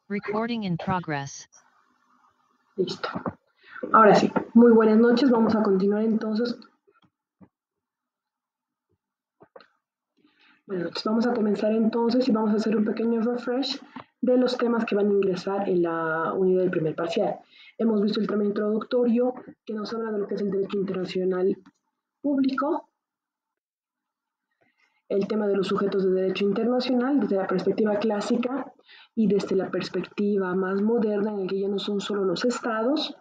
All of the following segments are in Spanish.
Recording in progress. Listo. Ahora sí, muy buenas noches. Vamos a continuar entonces. Buenas noches. Vamos a comenzar entonces y vamos a hacer un pequeño refresh de los temas que van a ingresar en la unidad del primer parcial. Hemos visto el tema introductorio que nos habla de lo que es el derecho internacional público, el tema de los sujetos de derecho internacional desde la perspectiva clásica y desde la perspectiva más moderna en la que ya no son solo los estados.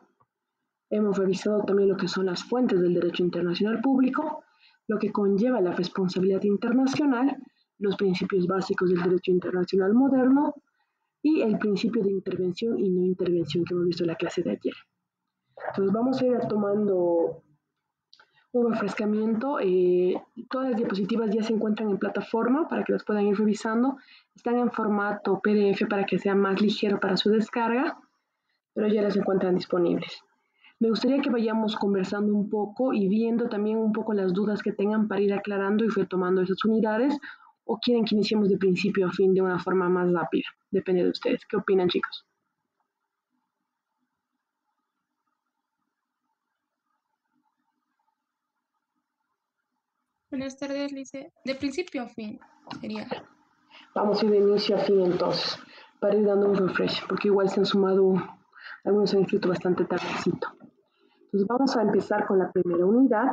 Hemos revisado también lo que son las fuentes del derecho internacional público, lo que conlleva la responsabilidad internacional, los principios básicos del derecho internacional moderno y el principio de intervención y no intervención que hemos visto en la clase de ayer. Entonces vamos a ir tomando un refrescamiento. Todas las diapositivas ya se encuentran en plataforma para que las puedan ir revisando. Están en formato PDF para que sea más ligero para su descarga, pero ya las encuentran disponibles. Me gustaría que vayamos conversando un poco y viendo también un poco las dudas que tengan para ir aclarando y retomando esas unidades, o quieren que iniciemos de principio a fin de una forma más rápida. Depende de ustedes. ¿Qué opinan, chicos? Buenas tardes, Lice. De principio a fin sería. Vamos a ir de inicio a fin entonces, para ir dando un refresh, porque igual se han sumado, algunos se han inscrito bastante tardecito. Entonces vamos a empezar con la primera unidad.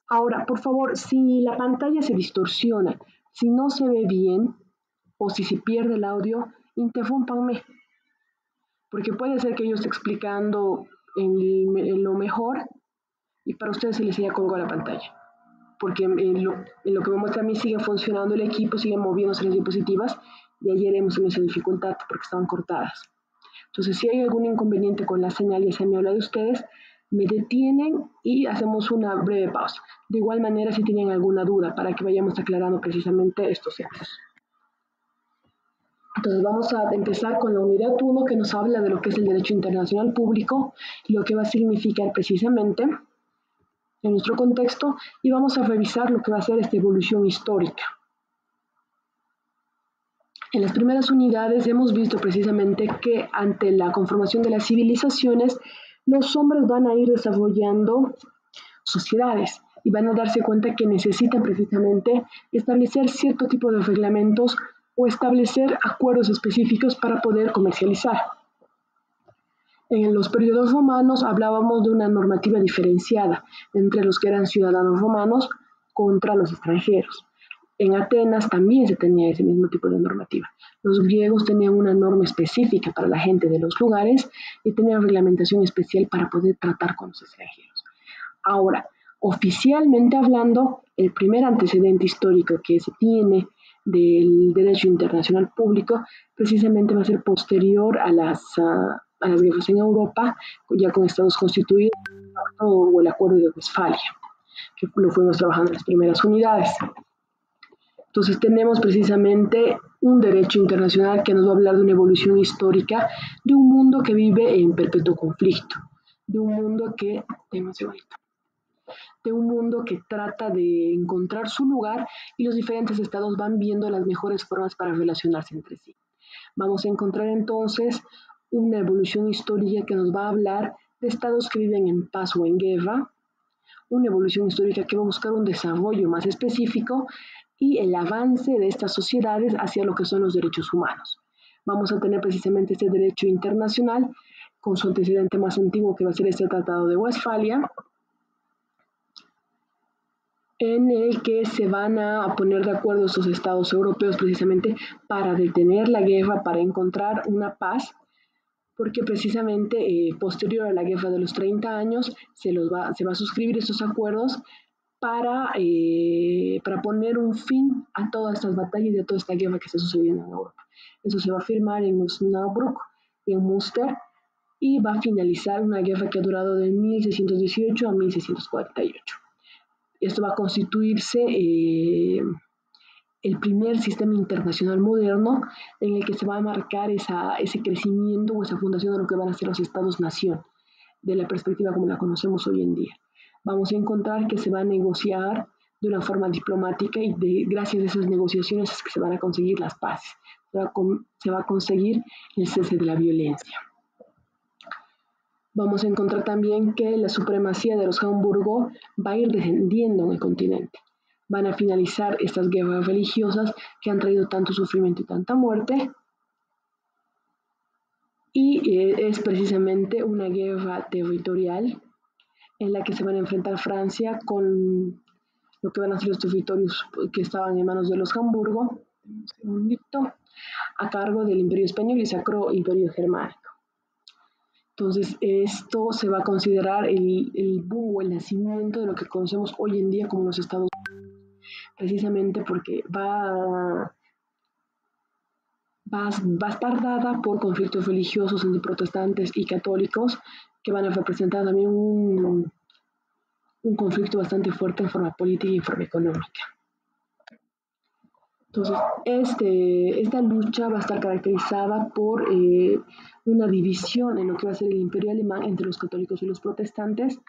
Ahora, por favor, si la pantalla se distorsiona, si no se ve bien o si se pierde el audio, interrúmpanme, porque puede ser que yo esté explicando en lo mejor y para ustedes se les haya colgado la pantalla, porque en lo que me muestra a mí sigue funcionando el equipo, siguen moviéndose las diapositivas y ayer hemos tenido esa dificultad porque estaban cortadas. Entonces, si hay algún inconveniente con la señal, ya se me habla de ustedes, me detienen y hacemos una breve pausa. De igual manera, si tienen alguna duda, para que vayamos aclarando precisamente estos hechos. Entonces, vamos a empezar con la unidad 1, que nos habla de lo que es el derecho internacional público y lo que va a significar precisamente en nuestro contexto, y vamos a revisar lo que va a ser esta evolución histórica. En las primeras unidades hemos visto precisamente que ante la conformación de las civilizaciones, los hombres van a ir desarrollando sociedades y van a darse cuenta que necesitan precisamente establecer cierto tipo de reglamentos o establecer acuerdos específicos para poder comercializar. En los periodos romanos hablábamos de una normativa diferenciada entre los que eran ciudadanos romanos contra los extranjeros. En Atenas también se tenía ese mismo tipo de normativa. Los griegos tenían una norma específica para la gente de los lugares y tenían reglamentación especial para poder tratar con los extranjeros. Ahora, oficialmente hablando, el primer antecedente histórico que se tiene del derecho internacional público precisamente va a ser posterior a las guerras en Europa, ya con estados constituidos, o el Acuerdo de Westfalia, que lo fuimos trabajando en las primeras unidades. Entonces tenemos precisamente un derecho internacional que nos va a hablar de una evolución histórica de un mundo que vive en perpetuo conflicto, de un mundo que, de un mundo que trata de encontrar su lugar y los diferentes estados van viendo las mejores formas para relacionarse entre sí. Vamos a encontrar entonces una evolución histórica que nos va a hablar de estados que viven en paz o en guerra, una evolución histórica que va a buscar un desarrollo más específico y el avance de estas sociedades hacia lo que son los derechos humanos. Vamos a tener precisamente este derecho internacional con su antecedente más antiguo, que va a ser este Tratado de Westfalia, en el que se van a poner de acuerdo estos estados europeos precisamente para detener la guerra, para encontrar una paz, porque precisamente posterior a la guerra de los 30 años se va a suscribir estos acuerdos para poner un fin a todas estas batallas y a toda esta guerra que está sucediendo en Europa. Eso se va a firmar en Osnabrück y en Münster y va a finalizar una guerra que ha durado de 1618 a 1648. Esto va a constituirse el primer sistema internacional moderno en el que se va a marcar ese crecimiento o esa fundación de lo que van a ser los estados-nación, de la perspectiva como la conocemos hoy en día. Vamos a encontrar que se va a negociar de una forma diplomática y gracias a esas negociaciones es que se van a conseguir las paces, se va a conseguir el cese de la violencia. Vamos a encontrar también que la supremacía de los Habsburgo va a ir descendiendo en el continente. Van a finalizar estas guerras religiosas que han traído tanto sufrimiento y tanta muerte. Y es precisamente una guerra territorial en la que se van a enfrentar Francia con lo que van a ser los territorios que estaban en manos de los Habsburgo, un segundito, a cargo del Imperio Español y Sacro Imperio Germánico. Entonces, esto se va a considerar el boom o el nacimiento de lo que conocemos hoy en día como los Estados Unidos, precisamente porque va a estar dada por conflictos religiosos entre protestantes y católicos que van a representar también un conflicto bastante fuerte en forma política y en forma económica. Entonces, esta lucha va a estar caracterizada por una división en lo que va a ser el imperio alemán entre los católicos y los protestantes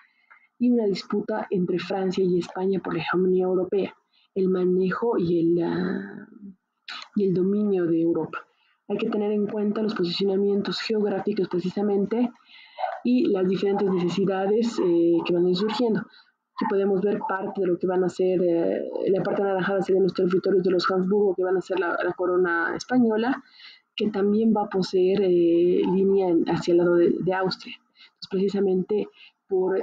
y una disputa entre Francia y España por la hegemonía europea, el manejo y el dominio de Europa. Hay que tener en cuenta los posicionamientos geográficos precisamente y las diferentes necesidades que van a ir surgiendo. Aquí podemos ver parte de lo que van a ser, la parte anaranjada serían los territorios de los Habsburgo, que van a ser la corona española, que también va a poseer línea hacia el lado de Austria. Entonces, precisamente por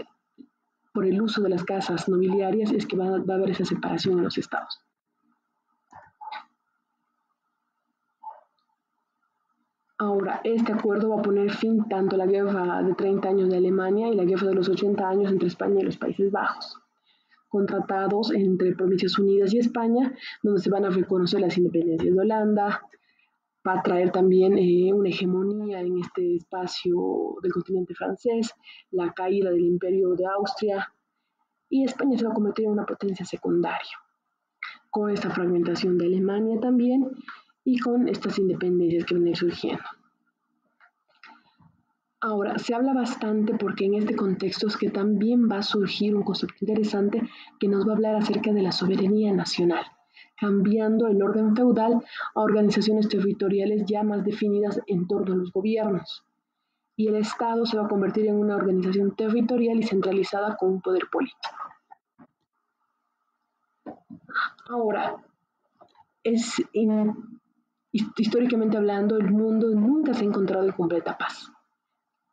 el uso de las casas nobiliarias es que va a haber esa separación en los estados. Ahora, este acuerdo va a poner fin tanto a la guerra de 30 años de Alemania y la guerra de los 80 años entre España y los Países Bajos, con tratados entre Provincias Unidas y España, donde se van a reconocer las independencias de Holanda, va a traer también una hegemonía en este espacio del continente francés, la caída del Imperio de Austria, y España se va a convertir en una potencia secundaria, con esta fragmentación de Alemania también, y con estas independencias que van a ir surgiendo. Ahora, se habla bastante porque en este contexto es que también va a surgir un concepto interesante que nos va a hablar acerca de la soberanía nacional, cambiando el orden feudal a organizaciones territoriales ya más definidas en torno a los gobiernos. Y el Estado se va a convertir en una organización territorial y centralizada con un poder político. Ahora, históricamente hablando, el mundo nunca se ha encontrado en completa paz.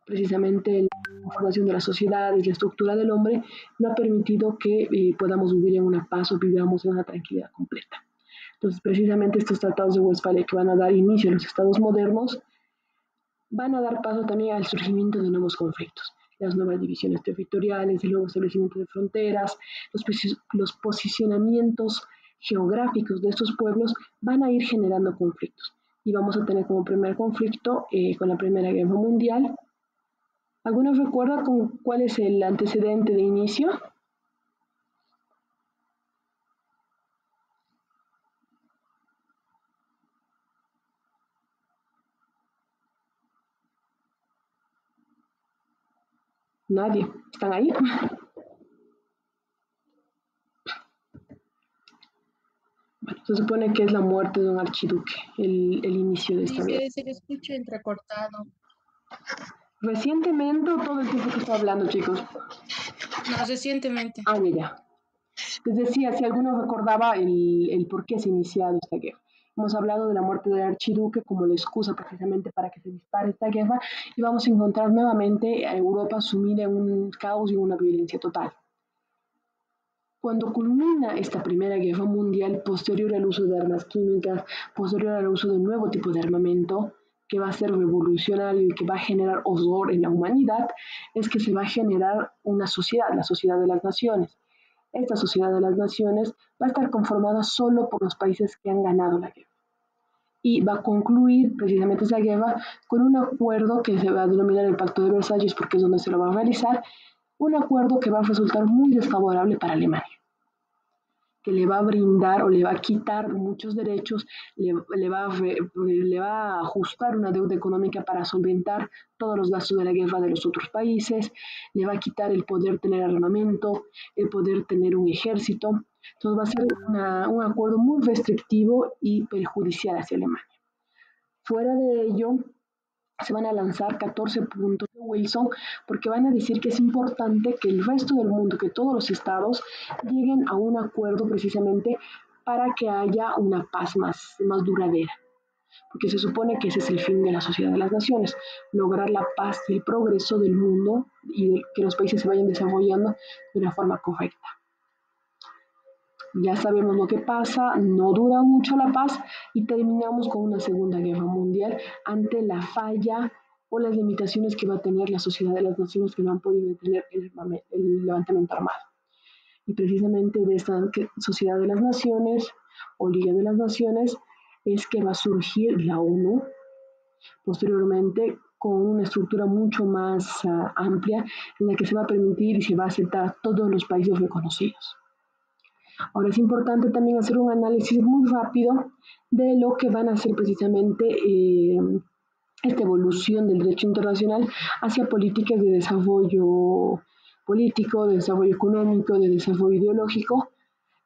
Precisamente la formación de la sociedad y la estructura del hombre no ha permitido que podamos vivir en una paz o vivamos en una tranquilidad completa. Entonces, precisamente estos tratados de Westfalia que van a dar inicio a los estados modernos van a dar paso también al surgimiento de nuevos conflictos, las nuevas divisiones territoriales, el nuevo establecimiento de fronteras, los posicionamientos geográficos de estos pueblos van a ir generando conflictos. Y vamos a tener como primer conflicto con la Primera Guerra Mundial. ¿Alguno recuerda cuál es el antecedente de inicio? Nadie. ¿Están ahí? Bueno, se supone que es la muerte de un archiduque, el inicio de esta guerra. Dice, se le escucha entrecortado. ¿Recientemente o todo el tiempo que está hablando, chicos? No, recientemente. Ah, ya. Les decía, si alguno recordaba el por qué se ha iniciado esta guerra. Hemos hablado de la muerte del archiduque como la excusa precisamente para que se dispare esta guerra y vamos a encontrar nuevamente a Europa sumida en un caos y una violencia total. Cuando culmina esta Primera Guerra Mundial, posterior al uso de armas químicas, posterior al uso de un nuevo tipo de armamento, que va a ser revolucionario y que va a generar horror en la humanidad, es que se va a generar una sociedad, la sociedad de las naciones. Esta sociedad de las naciones va a estar conformada solo por los países que han ganado la guerra. Y va a concluir precisamente esa guerra con un acuerdo que se va a denominar el Pacto de Versalles, porque es donde se lo va a realizar, un acuerdo que va a resultar muy desfavorable para Alemania, que le va a brindar o le va a quitar muchos derechos, le va a ajustar una deuda económica para solventar todos los gastos de la guerra de los otros países, le va a quitar el poder tener armamento, el poder tener un ejército. Entonces va a ser un acuerdo muy restrictivo y perjudicial hacia Alemania. Fuera de ello, se van a lanzar 14 puntos de Wilson porque van a decir que es importante que el resto del mundo, que todos los estados lleguen a un acuerdo precisamente para que haya una paz más duradera. Porque se supone que ese es el fin de la Sociedad de las Naciones, lograr la paz y el progreso del mundo y que los países se vayan desarrollando de una forma correcta. Ya sabemos lo que pasa, no dura mucho la paz y terminamos con una Segunda Guerra Mundial ante la falla o las limitaciones que va a tener la Sociedad de las Naciones que no han podido detener el levantamiento armado. Y precisamente de esta Sociedad de las Naciones o Liga de las Naciones es que va a surgir la ONU posteriormente con una estructura mucho más amplia en la que se va a permitir y se va a aceptar a todos los países reconocidos. Ahora es importante también hacer un análisis muy rápido de lo que van a ser precisamente esta evolución del derecho internacional hacia políticas de desarrollo político, de desarrollo económico, de desarrollo ideológico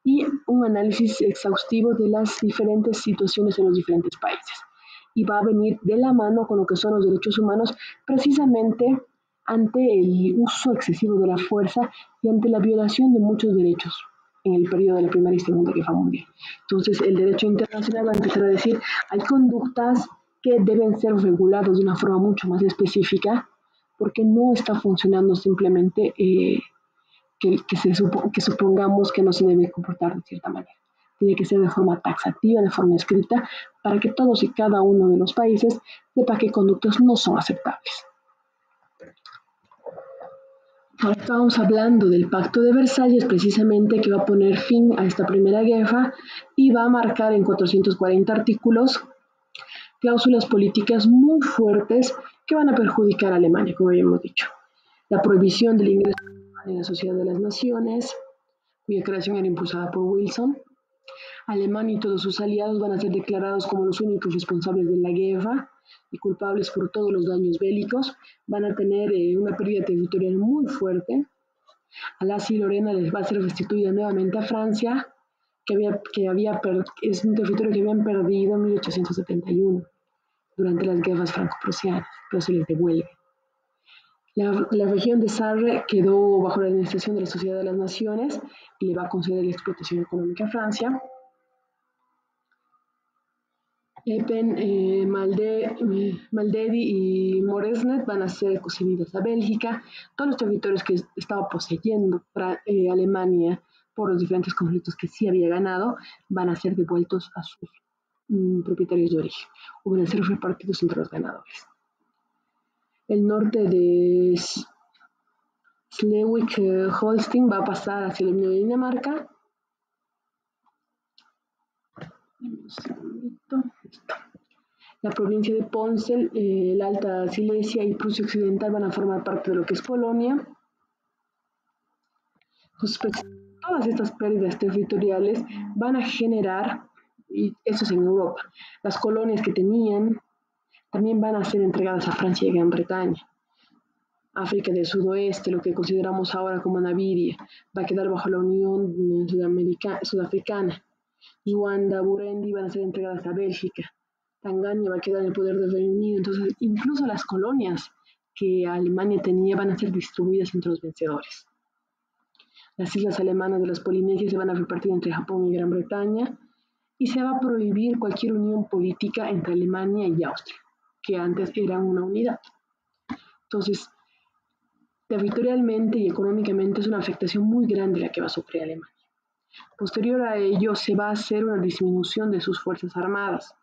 y un análisis exhaustivo de las diferentes situaciones en los diferentes países. Y va a venir de la mano con lo que son los derechos humanos precisamente ante el uso excesivo de la fuerza y ante la violación de muchos derechos en el periodo de la Primera y Segunda Guerra Mundial. Entonces, el derecho internacional va a empezar a decir, hay conductas que deben ser reguladas de una forma mucho más específica, porque no está funcionando simplemente que supongamos que no se debe comportar de cierta manera. Tiene que ser de forma taxativa, de forma escrita, para que todos y cada uno de los países sepa qué conductas no son aceptables. Ahora estamos hablando del Pacto de Versalles, precisamente que va a poner fin a esta Primera Guerra y va a marcar en 440 artículos cláusulas políticas muy fuertes que van a perjudicar a Alemania, como habíamos dicho. La prohibición del ingreso en la Sociedad de las Naciones, cuya creación era impulsada por Wilson. Alemania y todos sus aliados van a ser declarados como los únicos responsables de la guerra y culpables por todos los daños bélicos. Van a tener una pérdida territorial muy fuerte. Alsacia y Lorena les va a ser restituida nuevamente a Francia, es un territorio que habían perdido en 1871 durante las guerras franco-prusianas, pero se les devuelve. La región de Sarre quedó bajo la administración de la Sociedad de las Naciones y le va a conceder la explotación económica a Francia. Epen, Maldedi y Moresnet van a ser concedidos a Bélgica. Todos los territorios que estaba poseyendo Alemania por los diferentes conflictos que sí había ganado van a ser devueltos a sus propietarios de origen o van a ser repartidos entre los ganadores. El norte de Schleswig-Holstein va a pasar hacia el dominio de Dinamarca. La provincia de Ponsel, la Alta Silesia y Prusia Occidental van a formar parte de lo que es Polonia. Todas estas pérdidas territoriales van a generar, y eso es en Europa, las colonias que tenían también van a ser entregadas a Francia y Gran Bretaña. África del Sudoeste, lo que consideramos ahora como Namibia, va a quedar bajo la Unión Sudafricana. Ruanda, Burundi van a ser entregadas a Bélgica. Tanzania va a quedar en el poder del Reino Unido. Entonces, incluso las colonias que Alemania tenía van a ser distribuidas entre los vencedores. Las islas alemanas de las Polinesias se van a repartir entre Japón y Gran Bretaña y se va a prohibir cualquier unión política entre Alemania y Austria, que antes eran una unidad. Entonces, territorialmente y económicamente es una afectación muy grande la que va a sufrir Alemania. Posterior a ello, se va a hacer una disminución de sus fuerzas armadas.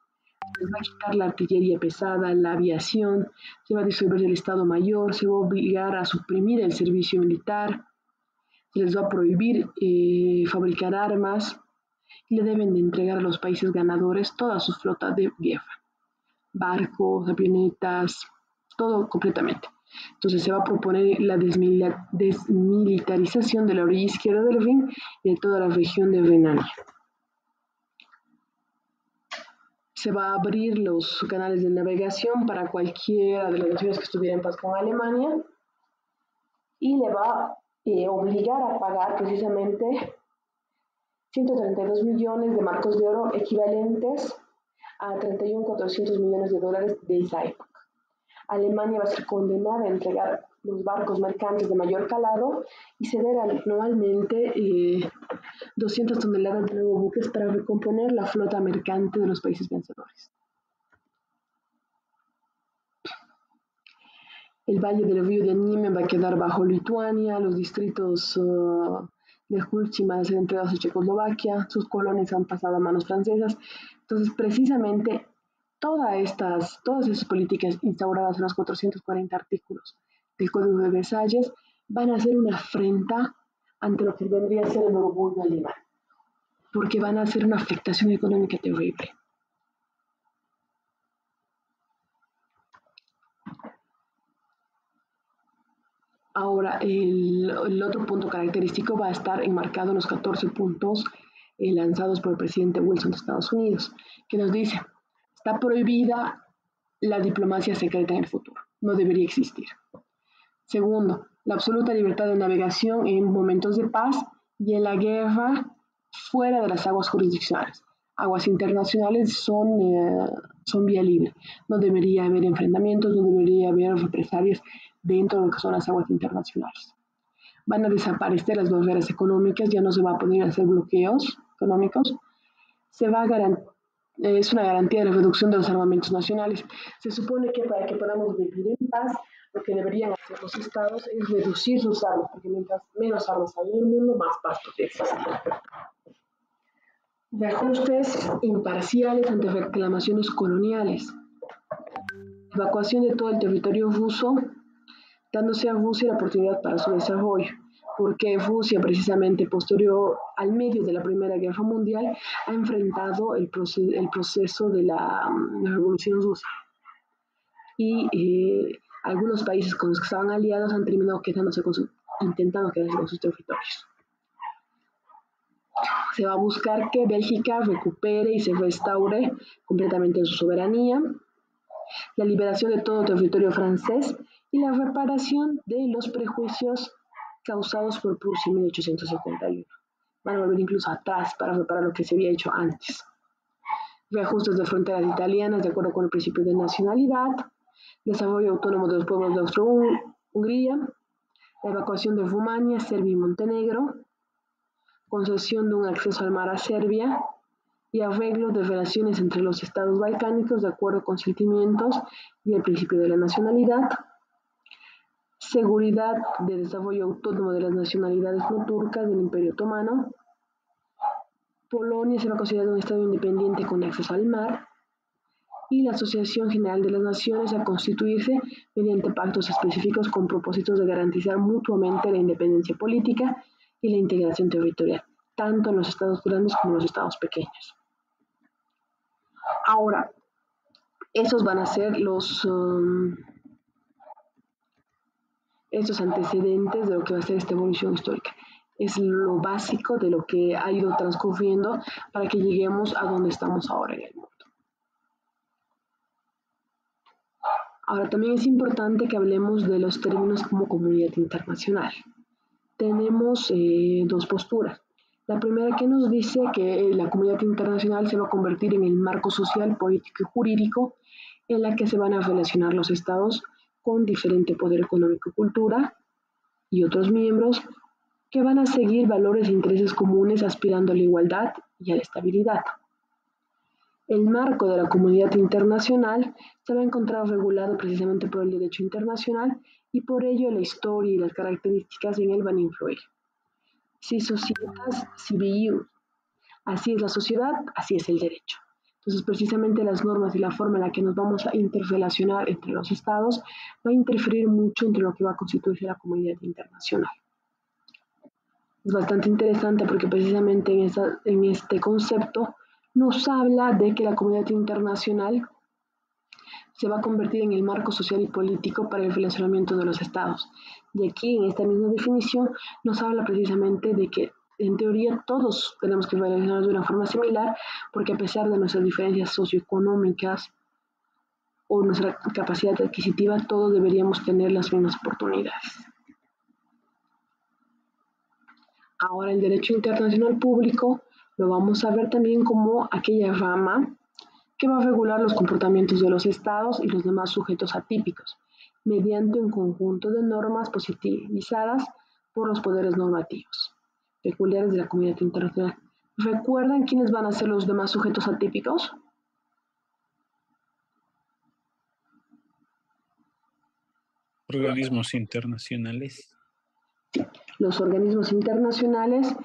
Se va a quitar la artillería pesada, la aviación, se va a disolver el Estado Mayor, se va a obligar a suprimir el servicio militar, se les va a prohibir fabricar armas y le deben de entregar a los países ganadores todas sus flotas de guerra, barcos, avionetas, todo completamente. Entonces se va a proponer la desmilitarización de la orilla izquierda del Rin y de toda la región de Renania. Se va a abrir los canales de navegación para cualquiera de las naciones que estuviera en paz con Alemania y le va a obligar a pagar precisamente 132 millones de marcos de oro equivalentes a 31.400 millones de dólares de esa época. Alemania va a ser condenada a entregar los barcos mercantes de mayor calado y ceder anualmente 200 toneladas de nuevos buques para recomponer la flota mercante de los países vencedores. El valle del río de Niemen va a quedar bajo Lituania, los distritos de Hulci van a ser entregados a Checoslovaquia, sus colonias han pasado a manos francesas. Entonces, precisamente, todas esas políticas instauradas en los 440 artículos del Código de Versalles van a ser una afrenta ante lo que vendría a ser el orgullo alemán, porque van a hacer una afectación económica terrible. Ahora, el otro punto característico va a estar enmarcado en los 14 puntos lanzados por el presidente Wilson de Estados Unidos, que nos dice, está prohibida la diplomacia secreta en el futuro, no debería existir. Segundo, la absoluta libertad de navegación en momentos de paz y en la guerra fuera de las aguas jurisdiccionales. Aguas internacionales son vía libre, no debería haber enfrentamientos, no debería haber represalias dentro de lo que son las aguas internacionales. Van a desaparecer las barreras económicas, ya no se va a poder hacer bloqueos económicos. Es una garantía de la reducción de los armamentos nacionales. Se supone que para que podamos vivir en paz, lo que deberían hacer los estados es reducir sus armas, porque mientras menos armas hay en el mundo, más paz podría existir. Reajustes imparciales ante reclamaciones coloniales. Evacuación de todo el territorio ruso, dándose a Rusia la oportunidad para su desarrollo, porque Rusia, precisamente posterior al medio de la Primera Guerra Mundial, ha enfrentado el proceso de la Revolución Rusa. Y algunos países con los que estaban aliados han terminado intentando quedarse con sus territorios. Se va a buscar que Bélgica recupere y se restaure completamente su soberanía, la liberación de todo territorio francés y la reparación de los prejuicios causados por Prusia en 1871. Van a volver incluso atrás para reparar lo que se había hecho antes. Reajustes de fronteras italianas de acuerdo con el principio de nacionalidad, desarrollo autónomo de los pueblos de Austria-Hungría, la evacuación de Rumania, Serbia y Montenegro, concesión de un acceso al mar a Serbia y arreglo de relaciones entre los estados balcánicos de acuerdo con sentimientos y el principio de la nacionalidad, seguridad de desarrollo autónomo de las nacionalidades no turcas del Imperio Otomano. Polonia se va a considerar un estado independiente con acceso al mar y la Asociación General de las Naciones a constituirse mediante pactos específicos con propósitos de garantizar mutuamente la independencia política y la integración territorial, tanto en los estados grandes como en los estados pequeños. Ahora, esos van a ser estos antecedentes de lo que va a ser esta evolución histórica. Es lo básico de lo que ha ido transcurriendo para que lleguemos a donde estamos ahora en el mundo. Ahora, también es importante que hablemos de los términos como comunidad internacional. Tenemos dos posturas. La primera que nos dice que la comunidad internacional se va a convertir en el marco social, político y jurídico en la que se van a relacionar los estados con diferente poder económico y cultura y otros miembros que van a seguir valores e intereses comunes aspirando a la igualdad y a la estabilidad. El marco de la comunidad internacional se va a encontrar regulado precisamente por el derecho internacional y por ello la historia y las características en él van a influir. Si societas civis, así es la sociedad, así es el derecho. Entonces, precisamente las normas y la forma en la que nos vamos a interrelacionar entre los estados va a interferir mucho entre lo que va a constituirse la comunidad internacional. Es bastante interesante porque precisamente en este concepto nos habla de que la comunidad internacional se va a convertir en el marco social y político para el relacionamiento de los estados. Y aquí, en esta misma definición, nos habla precisamente de que, en teoría, todos tenemos que relacionarnos de una forma similar, porque a pesar de nuestras diferencias socioeconómicas o nuestra capacidad adquisitiva, todos deberíamos tener las mismas oportunidades. Ahora, el derecho internacional público lo vamos a ver también como aquella rama que va a regular los comportamientos de los estados y los demás sujetos atípicos, mediante un conjunto de normas positivizadas por los poderes normativos peculiares de la comunidad internacional. ¿Recuerdan quiénes van a ser los demás sujetos atípicos? Organismos internacionales. Los organismos internacionales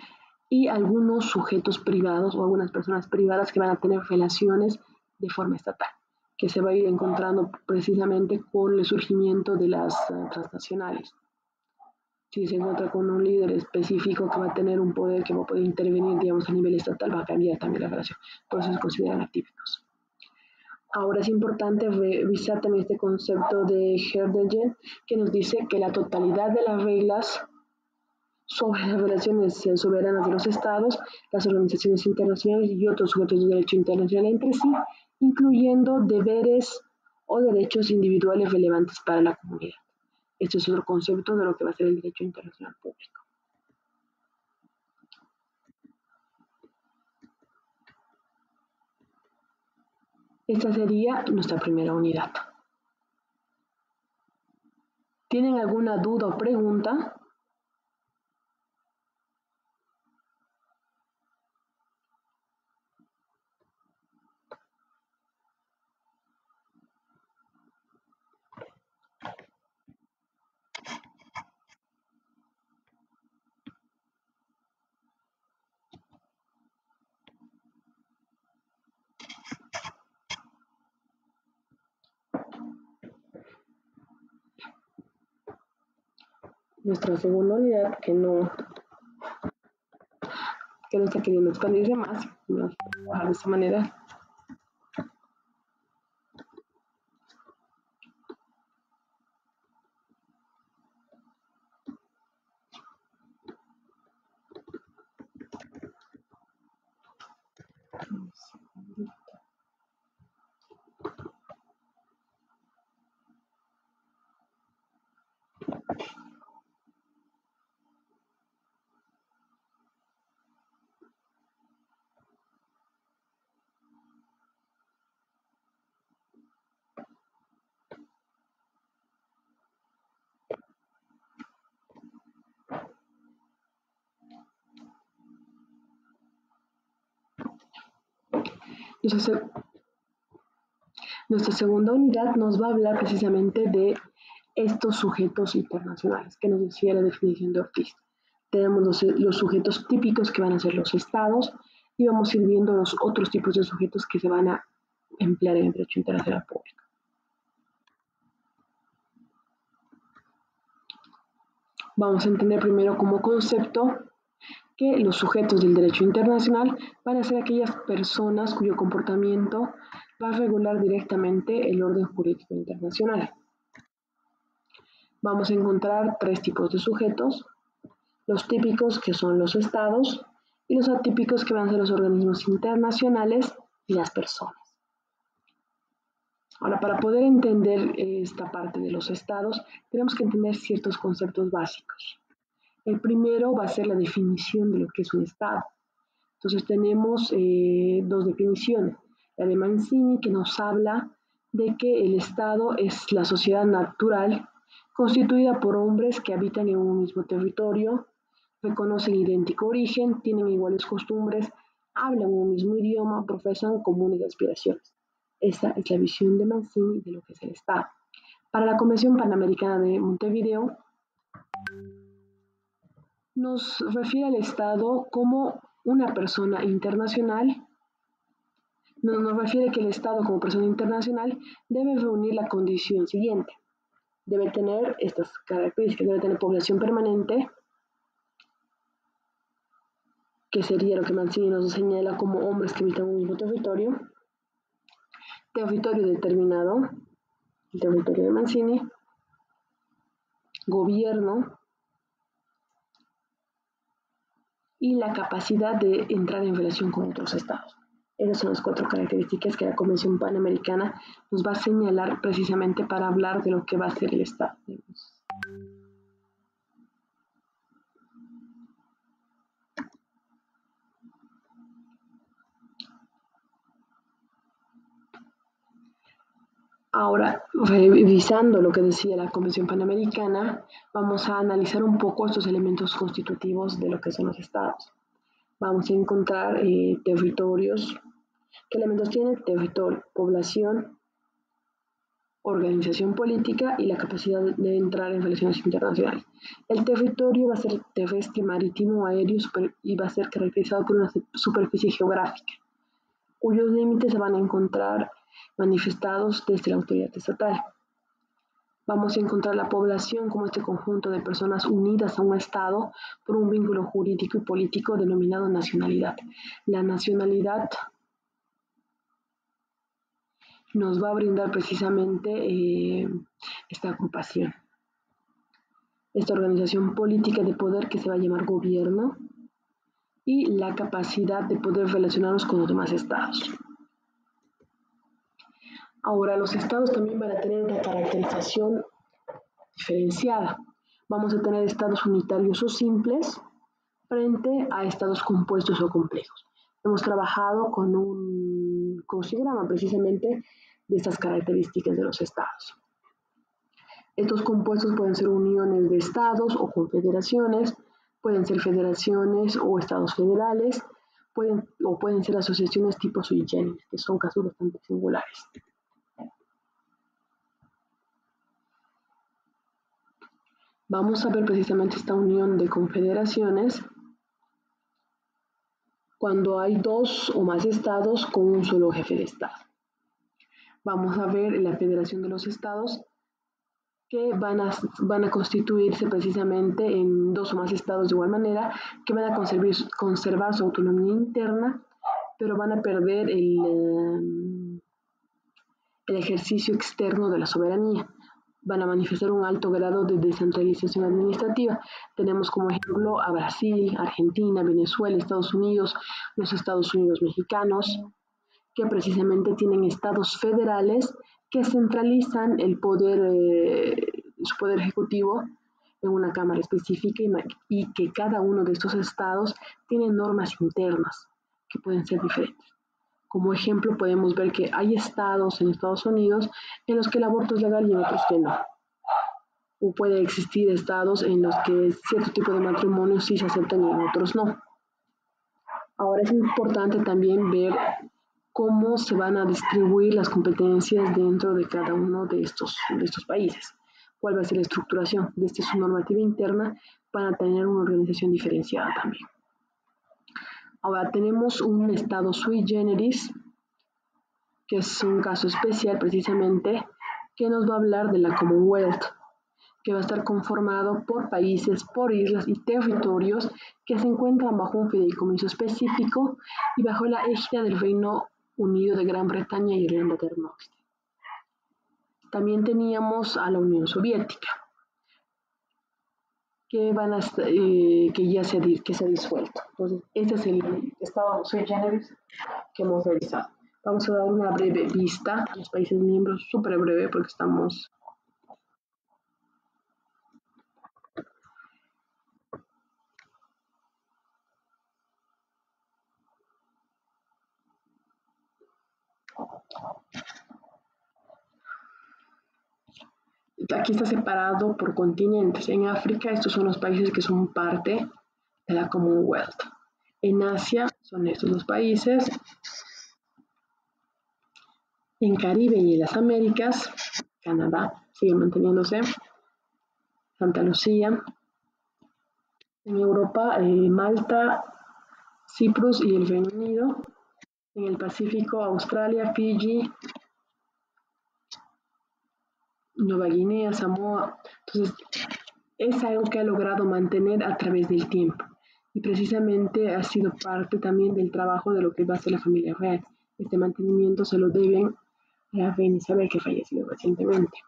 y algunos sujetos privados o algunas personas privadas que van a tener relaciones de forma estatal, que se va a ir encontrando precisamente con el surgimiento de las transnacionales. Si se encuentra con un líder específico que va a tener un poder que va a poder intervenir, digamos, a nivel estatal, va a cambiar también la relación. Por eso se consideran atípicos. Ahora es importante revisar también este concepto de Herdegen, que nos dice que la totalidad de las reglas sobre las relaciones soberanas de los estados, las organizaciones internacionales y otros sujetos de derecho internacional entre sí, incluyendo deberes o derechos individuales relevantes para la comunidad. Este es otro concepto de lo que va a ser el derecho internacional público. Esta sería nuestra primera unidad. ¿Tienen alguna duda o pregunta? Nuestra segunda unidad, que no está queriendo expandirse más, vamos a trabajar de esta manera. Nuestra segunda unidad nos va a hablar precisamente de estos sujetos internacionales, que nos decía la definición de Ortiz. Tenemos los sujetos típicos que van a ser los estados y vamos a ir viendo los otros tipos de sujetos que se van a emplear en el derecho internacional público. Vamos a entender primero como concepto que los sujetos del derecho internacional van a ser aquellas personas cuyo comportamiento va a regular directamente el orden jurídico internacional. Vamos a encontrar tres tipos de sujetos: los típicos, que son los estados, y los atípicos, que van a ser los organismos internacionales y las personas. Ahora, para poder entender esta parte de los estados, tenemos que entender ciertos conceptos básicos. El primero va a ser la definición de lo que es un estado. Entonces tenemos dos definiciones. La de Mancini, que nos habla de que el estado es la sociedad natural constituida por hombres que habitan en un mismo territorio, reconocen idéntico origen, tienen iguales costumbres, hablan un mismo idioma, profesan comunes aspiraciones. Esta es la visión de Mancini de lo que es el estado. Para la Convención Panamericana de Montevideo, nos refiere al Estado como una persona internacional. Nos refiere que el Estado como persona internacional debe reunir la condición siguiente. Debe tener estas características: debe tener población permanente, que sería lo que Mancini nos señala como hombres que habitan un mismo territorio determinado, el territorio de Mancini, gobierno y la capacidad de entrar en relación con otros estados. Esas son las 4 características que la Convención Panamericana nos va a señalar precisamente para hablar de lo que va a ser el Estado. Ahora, revisando lo que decía la Convención Panamericana, vamos a analizar un poco estos elementos constitutivos de lo que son los estados. Vamos a encontrar territorios. ¿Qué elementos tiene? Territorio, población, organización política y la capacidad de entrar en relaciones internacionales. El territorio va a ser terrestre, marítimo, aéreo y va a ser caracterizado por una superficie geográfica, cuyos límites se van a encontrar manifestados desde la autoridad estatal. Vamos a encontrar la población como este conjunto de personas unidas a un Estado por un vínculo jurídico y político denominado nacionalidad. La nacionalidad nos va a brindar precisamente esta agrupación, esta organización política de poder que se va a llamar gobierno y la capacidad de poder relacionarnos con los demás estados. Ahora, los estados también van a tener una caracterización diferenciada. Vamos a tener estados unitarios o simples frente a estados compuestos o complejos. Hemos trabajado con un crucigrama precisamente de estas características de los estados. Estos compuestos pueden ser uniones de estados o confederaciones, pueden ser federaciones o estados federales, pueden ser asociaciones tipo sui generis, que son casos bastante singulares. Vamos a ver precisamente esta unión de confederaciones cuando hay 2 o más estados con un solo jefe de estado. Vamos a ver la federación de los estados que van a constituirse precisamente en 2 o más estados de igual manera, que van a conservar su autonomía interna, pero van a perder el ejercicio externo de la soberanía. Van a manifestar un alto grado de descentralización administrativa. Tenemos como ejemplo a Brasil, Argentina, Venezuela, Estados Unidos, los Estados Unidos mexicanos, que precisamente tienen estados federales que centralizan el poder, su poder ejecutivo en una cámara específica y que cada uno de estos estados tiene normas internas que pueden ser diferentes. Como ejemplo, podemos ver que hay estados en Estados Unidos en los que el aborto es legal y en otros que no. O puede existir estados en los que cierto tipo de matrimonios sí se aceptan y en otros no. Ahora es importante también ver cómo se van a distribuir las competencias dentro de cada uno de estos países. Cuál va a ser la estructuración desde su normativa interna para tener una organización diferenciada también. Ahora tenemos un estado sui generis, que es un caso especial precisamente, que nos va a hablar de la Commonwealth, que va a estar conformado por países, por islas y territorios que se encuentran bajo un fideicomiso específico y bajo la égida del Reino Unido de Gran Bretaña y Irlanda del Norte. También teníamos a la Unión Soviética, que se ha disuelto. Entonces, este es el estado sui generis que hemos revisado. Vamos a dar una breve vista a los países miembros, súper breve porque estamos... Aquí está separado por continentes. En África, estos son los países que son parte de la Commonwealth. En Asia, son estos los países. En Caribe y en las Américas, Canadá sigue manteniéndose. Santa Lucía. En Europa, Malta, Cyprus y el Reino Unido. En el Pacífico, Australia, Fiji, Nueva Guinea, Samoa. Entonces, es algo que ha logrado mantener a través del tiempo y precisamente ha sido parte también del trabajo de lo que va a ser la familia real. Este mantenimiento se lo deben Rafael Isabel, que falleció recientemente.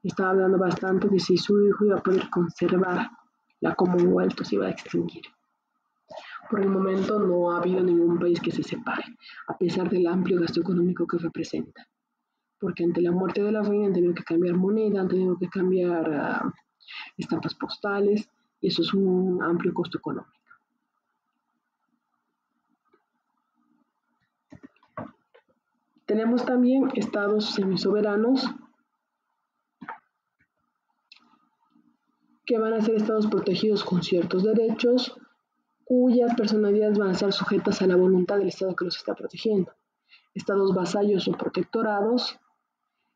Estaba hablando bastante de si su hijo iba a poder conservar la Commonwealth o se iba a extinguir. Por el momento no ha habido ningún país que se separe, a pesar del amplio gasto económico que representa. Porque ante la muerte de la reina han tenido que cambiar moneda, han tenido que cambiar estampas postales, y eso es un amplio costo económico. Tenemos también estados semisoberanos que van a ser estados protegidos con ciertos derechos, cuyas personalidades van a estar sujetas a la voluntad del estado que los está protegiendo. Estados vasallos o protectorados,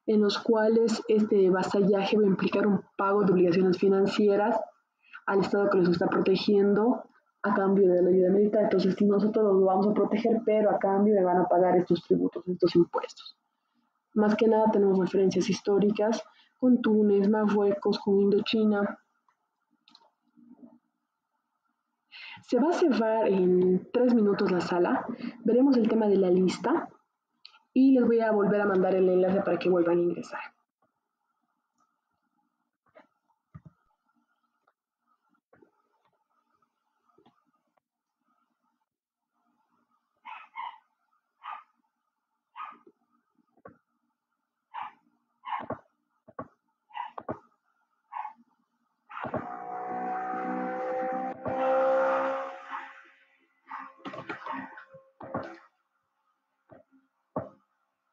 en los cuales este vasallaje va a implicar un pago de obligaciones financieras al estado que los está protegiendo a cambio de la ayuda militar. Entonces, si nosotros los vamos a proteger, pero a cambio me van a pagar estos tributos, estos impuestos. Más que nada tenemos referencias históricas con Túnez, Marruecos, con Indochina. Se va a cerrar en 3 minutos la sala. Veremos el tema de la lista y les voy a volver a mandar el enlace para que vuelvan a ingresar.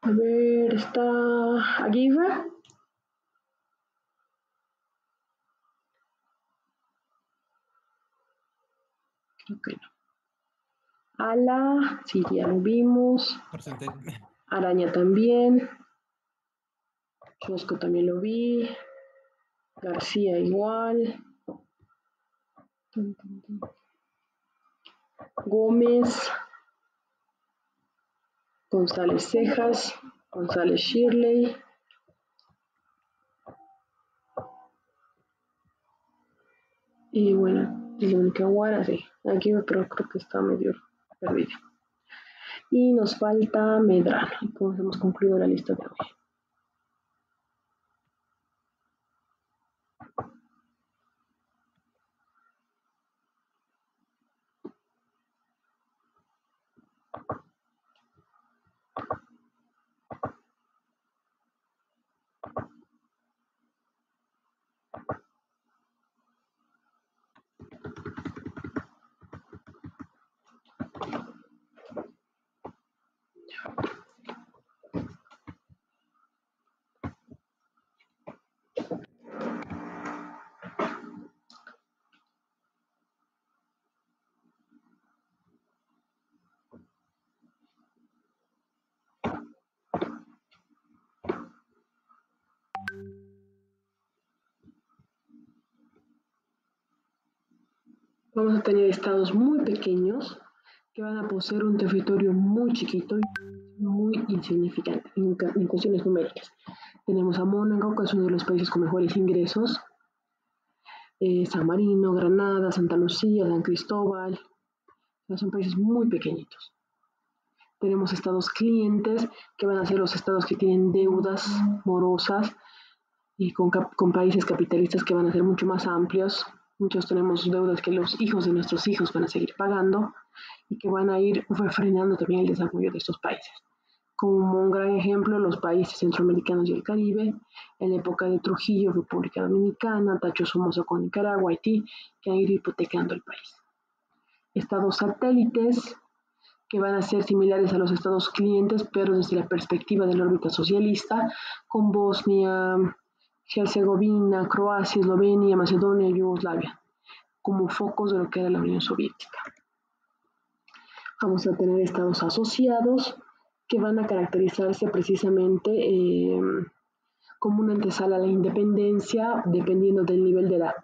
A ver, ¿está Aguirre? Creo que no. Ala, sí, ya lo vimos. Presente. Araña también. Kiosco también lo vi. García igual. Gómez. González Cejas. González Shirley. Y bueno, es la única Guara, sí. Aquí pero creo que está medio perdido. Y nos falta Medrano. Y pues hemos concluido la lista de hoy. Vamos a tener estados muy pequeños que van a poseer un territorio muy chiquito y muy insignificante en cuestiones numéricas. Tenemos a Mónaco, que es uno de los países con mejores ingresos, San Marino, Granada, Santa Lucía, San Cristóbal, son países muy pequeñitos. Tenemos estados clientes, que van a ser los estados que tienen deudas morosas y con países capitalistas que van a ser mucho más amplios. Muchos tenemos deudas que los hijos de nuestros hijos van a seguir pagando y que van a ir refrenando también el desarrollo de estos países. Como un gran ejemplo, los países centroamericanos y el Caribe, en la época de Trujillo, República Dominicana, Tacho Somoza con Nicaragua, Haití, que han ido hipotecando el país. Estados satélites, que van a ser similares a los estados clientes, pero desde la perspectiva de la órbita socialista, con Bosnia, Herzegovina, Croacia, Eslovenia, Macedonia y Yugoslavia, como focos de lo que era la Unión Soviética. Vamos a tener estados asociados que van a caracterizarse precisamente como una antesala a la independencia, dependiendo del nivel de la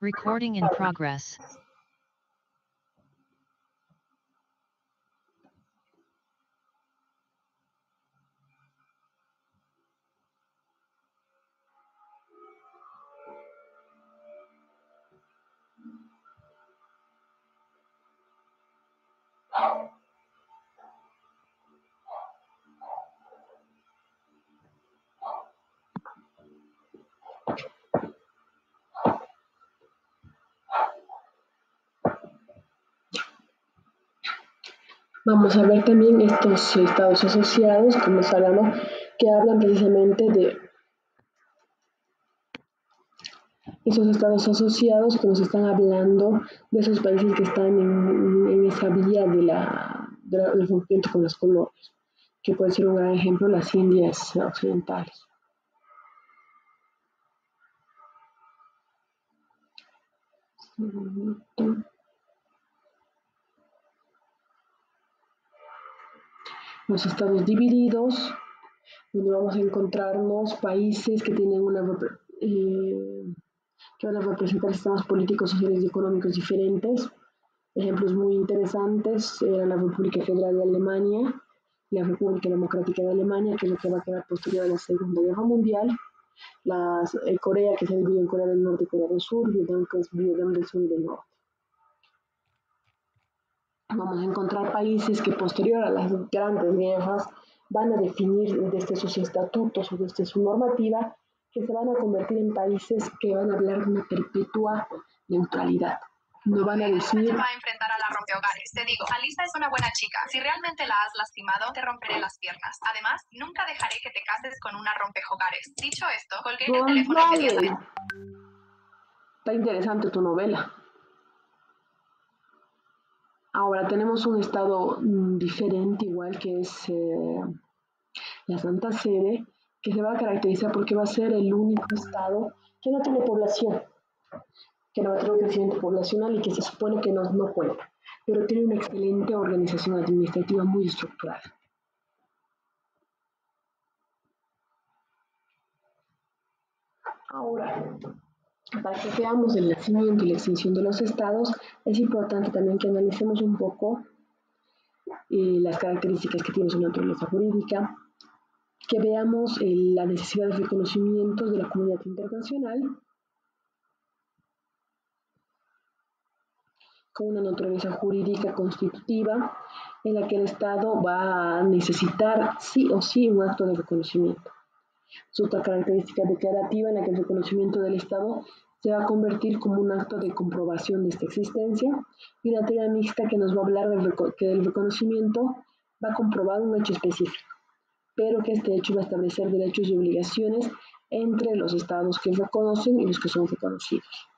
Recording in progress. Vamos a ver también estos estados asociados, como está hablando, que hablan precisamente de esos estados asociados que nos están hablando de esos países que están en esa vía del rompimiento con las colonias, que puede ser un gran ejemplo las Indias occidentales. Los estados divididos, donde vamos a encontrarnos países que tienen que van a representar sistemas políticos, sociales y económicos diferentes. Ejemplos muy interesantes eran la República Federal de Alemania, la República Democrática de Alemania, que es lo que va a quedar posterior a la Segunda Guerra Mundial, Corea, que se divide en Corea del Norte y Corea del Sur, Vietnam, que es Vietnam del Sur y del Norte. Vamos a encontrar países que posterior a las grandes guerras van a definir desde sus estatutos o desde su normativa que se van a convertir en países que van a hablar de una perpetua neutralidad. No van a decir... va a enfrentar a la rompehogares. Te digo, Alisa es una buena chica. Si realmente la has lastimado, te romperé las piernas. Además, nunca dejaré que te cases con una rompehogares. Dicho esto, colgué el teléfono inmediatamente. Está interesante tu novela. Ahora tenemos un estado diferente, igual que es la Santa Sede, que se va a caracterizar porque va a ser el único estado que no tiene población, que no va a tener un crecimiento poblacional y que se supone que no cuenta, pero tiene una excelente organización administrativa muy estructurada. Ahora, para que veamos el nacimiento y la extinción de los estados, es importante también que analicemos un poco las características que tiene su naturaleza jurídica, que veamos la necesidad de reconocimiento de la comunidad internacional con una naturaleza jurídica constitutiva en la que el Estado va a necesitar sí o sí un acto de reconocimiento. Es otra característica declarativa en la que el reconocimiento del Estado se va a convertir como un acto de comprobación de esta existencia, y una teoría mixta que nos va a hablar que el reconocimiento va a comprobar un hecho específico, pero que este hecho va a establecer derechos y obligaciones entre los estados que reconocen y los que son reconocidos.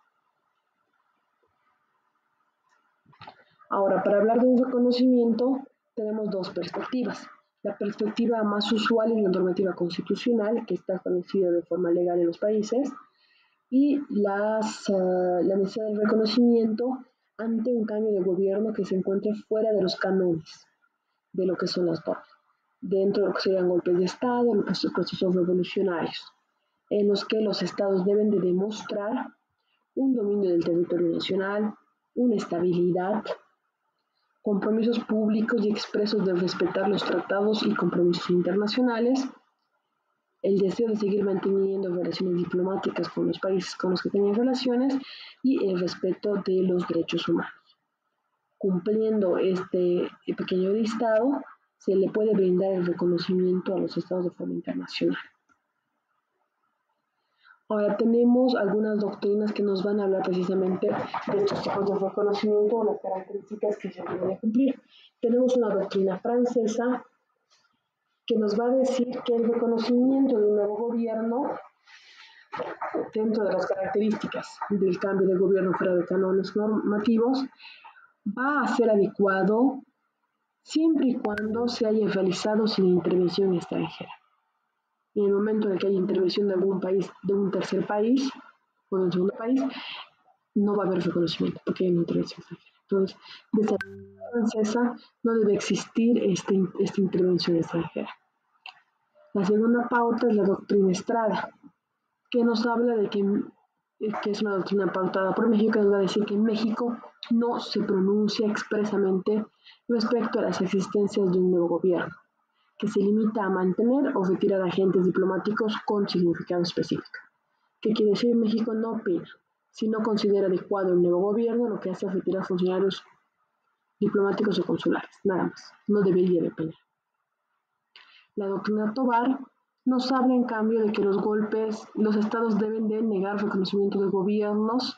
Ahora, para hablar de un reconocimiento, tenemos dos perspectivas. La perspectiva más usual es la normativa constitucional, que está establecida de forma legal en los países, y la necesidad del reconocimiento ante un cambio de gobierno que se encuentre fuera de los cánones de lo que son las normas, dentro de lo que serían golpes de Estado, los procesos revolucionarios, en los que los estados deben de demostrar un dominio del territorio nacional, una estabilidad, compromisos públicos y expresos de respetar los tratados y compromisos internacionales, el deseo de seguir manteniendo relaciones diplomáticas con los países con los que tenían relaciones y el respeto de los derechos humanos. Cumpliendo este pequeño listado, se le puede brindar el reconocimiento a los estados de forma internacional. Ahora tenemos algunas doctrinas que nos van a hablar precisamente de estos tipos de reconocimiento o las características que se deben de cumplir. Tenemos una doctrina francesa que nos va a decir que el reconocimiento de un nuevo gobierno, dentro de las características del cambio de gobierno fuera de cánones normativos, va a ser adecuado siempre y cuando se haya realizado sin intervención extranjera. En el momento en el que haya intervención de algún país, de un tercer país o de un segundo país, no va a haber reconocimiento porque hay una intervención extranjera. Entonces, desde la francesa no debe existir esta intervención extranjera. La segunda pauta es la doctrina Estrada, que nos habla de que que es una doctrina pautada por México, nos va a decir que México no se pronuncia expresamente respecto a las existencias de un nuevo gobierno, que se limita a mantener o retirar agentes diplomáticos con significado específico. ¿Qué quiere decir? México no opina. Si no considera adecuado el nuevo gobierno, lo que hace es retirar funcionarios diplomáticos o consulares, nada más. No debería de opinar. La doctrina Tobar nos habla, en cambio, de que los estados deben de negar reconocimiento de gobiernos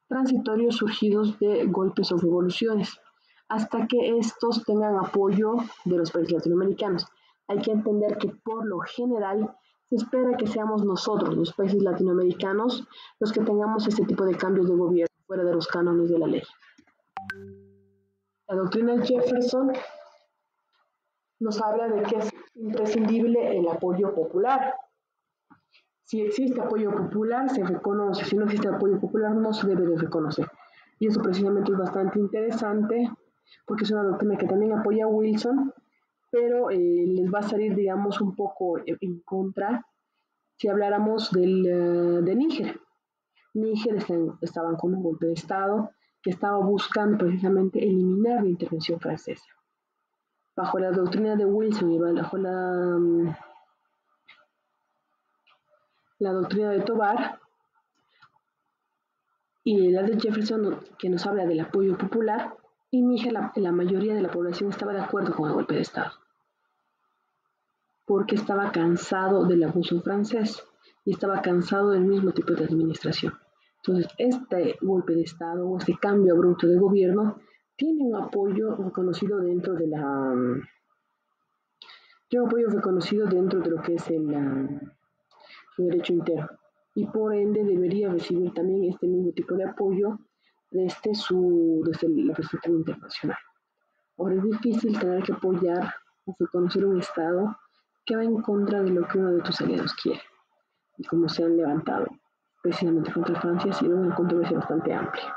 transitorios surgidos de golpes o revoluciones, hasta que estos tengan apoyo de los países latinoamericanos. Hay que entender que por lo general se espera que seamos nosotros, los países latinoamericanos, los que tengamos este tipo de cambios de gobierno fuera de los cánones de la ley. La doctrina Jefferson nos habla de que es imprescindible el apoyo popular. Si existe apoyo popular, se reconoce. Si no existe apoyo popular, no se debe de reconocer. Y eso precisamente es bastante interesante, porque es una doctrina que también apoya a Wilson, pero les va a salir, digamos, un poco en contra si habláramos de Níger. Níger estaban con un golpe de Estado que estaba buscando precisamente eliminar la intervención francesa. Bajo la doctrina de Wilson y bajo la doctrina de Tobar y la de Jefferson, que nos habla del apoyo popular, y Níger, la mayoría de la población estaba de acuerdo con el golpe de Estado, porque estaba cansado del abuso francés y estaba cansado del mismo tipo de administración. Entonces, este golpe de Estado o este cambio abrupto de gobierno tiene un apoyo reconocido dentro de lo que es su derecho interno, y por ende debería recibir también este mismo tipo de apoyo desde la perspectiva internacional. Ahora es difícil tener que apoyar o reconocer un Estado que va en contra de lo que uno de tus aliados quiere. Y como se han levantado precisamente contra Francia, ha sido una controversia bastante amplia.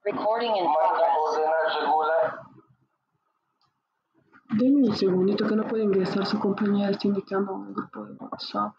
Recording in progress. Denme un segundito que no puede ingresar su compañera, está indicando en el grupo de WhatsApp.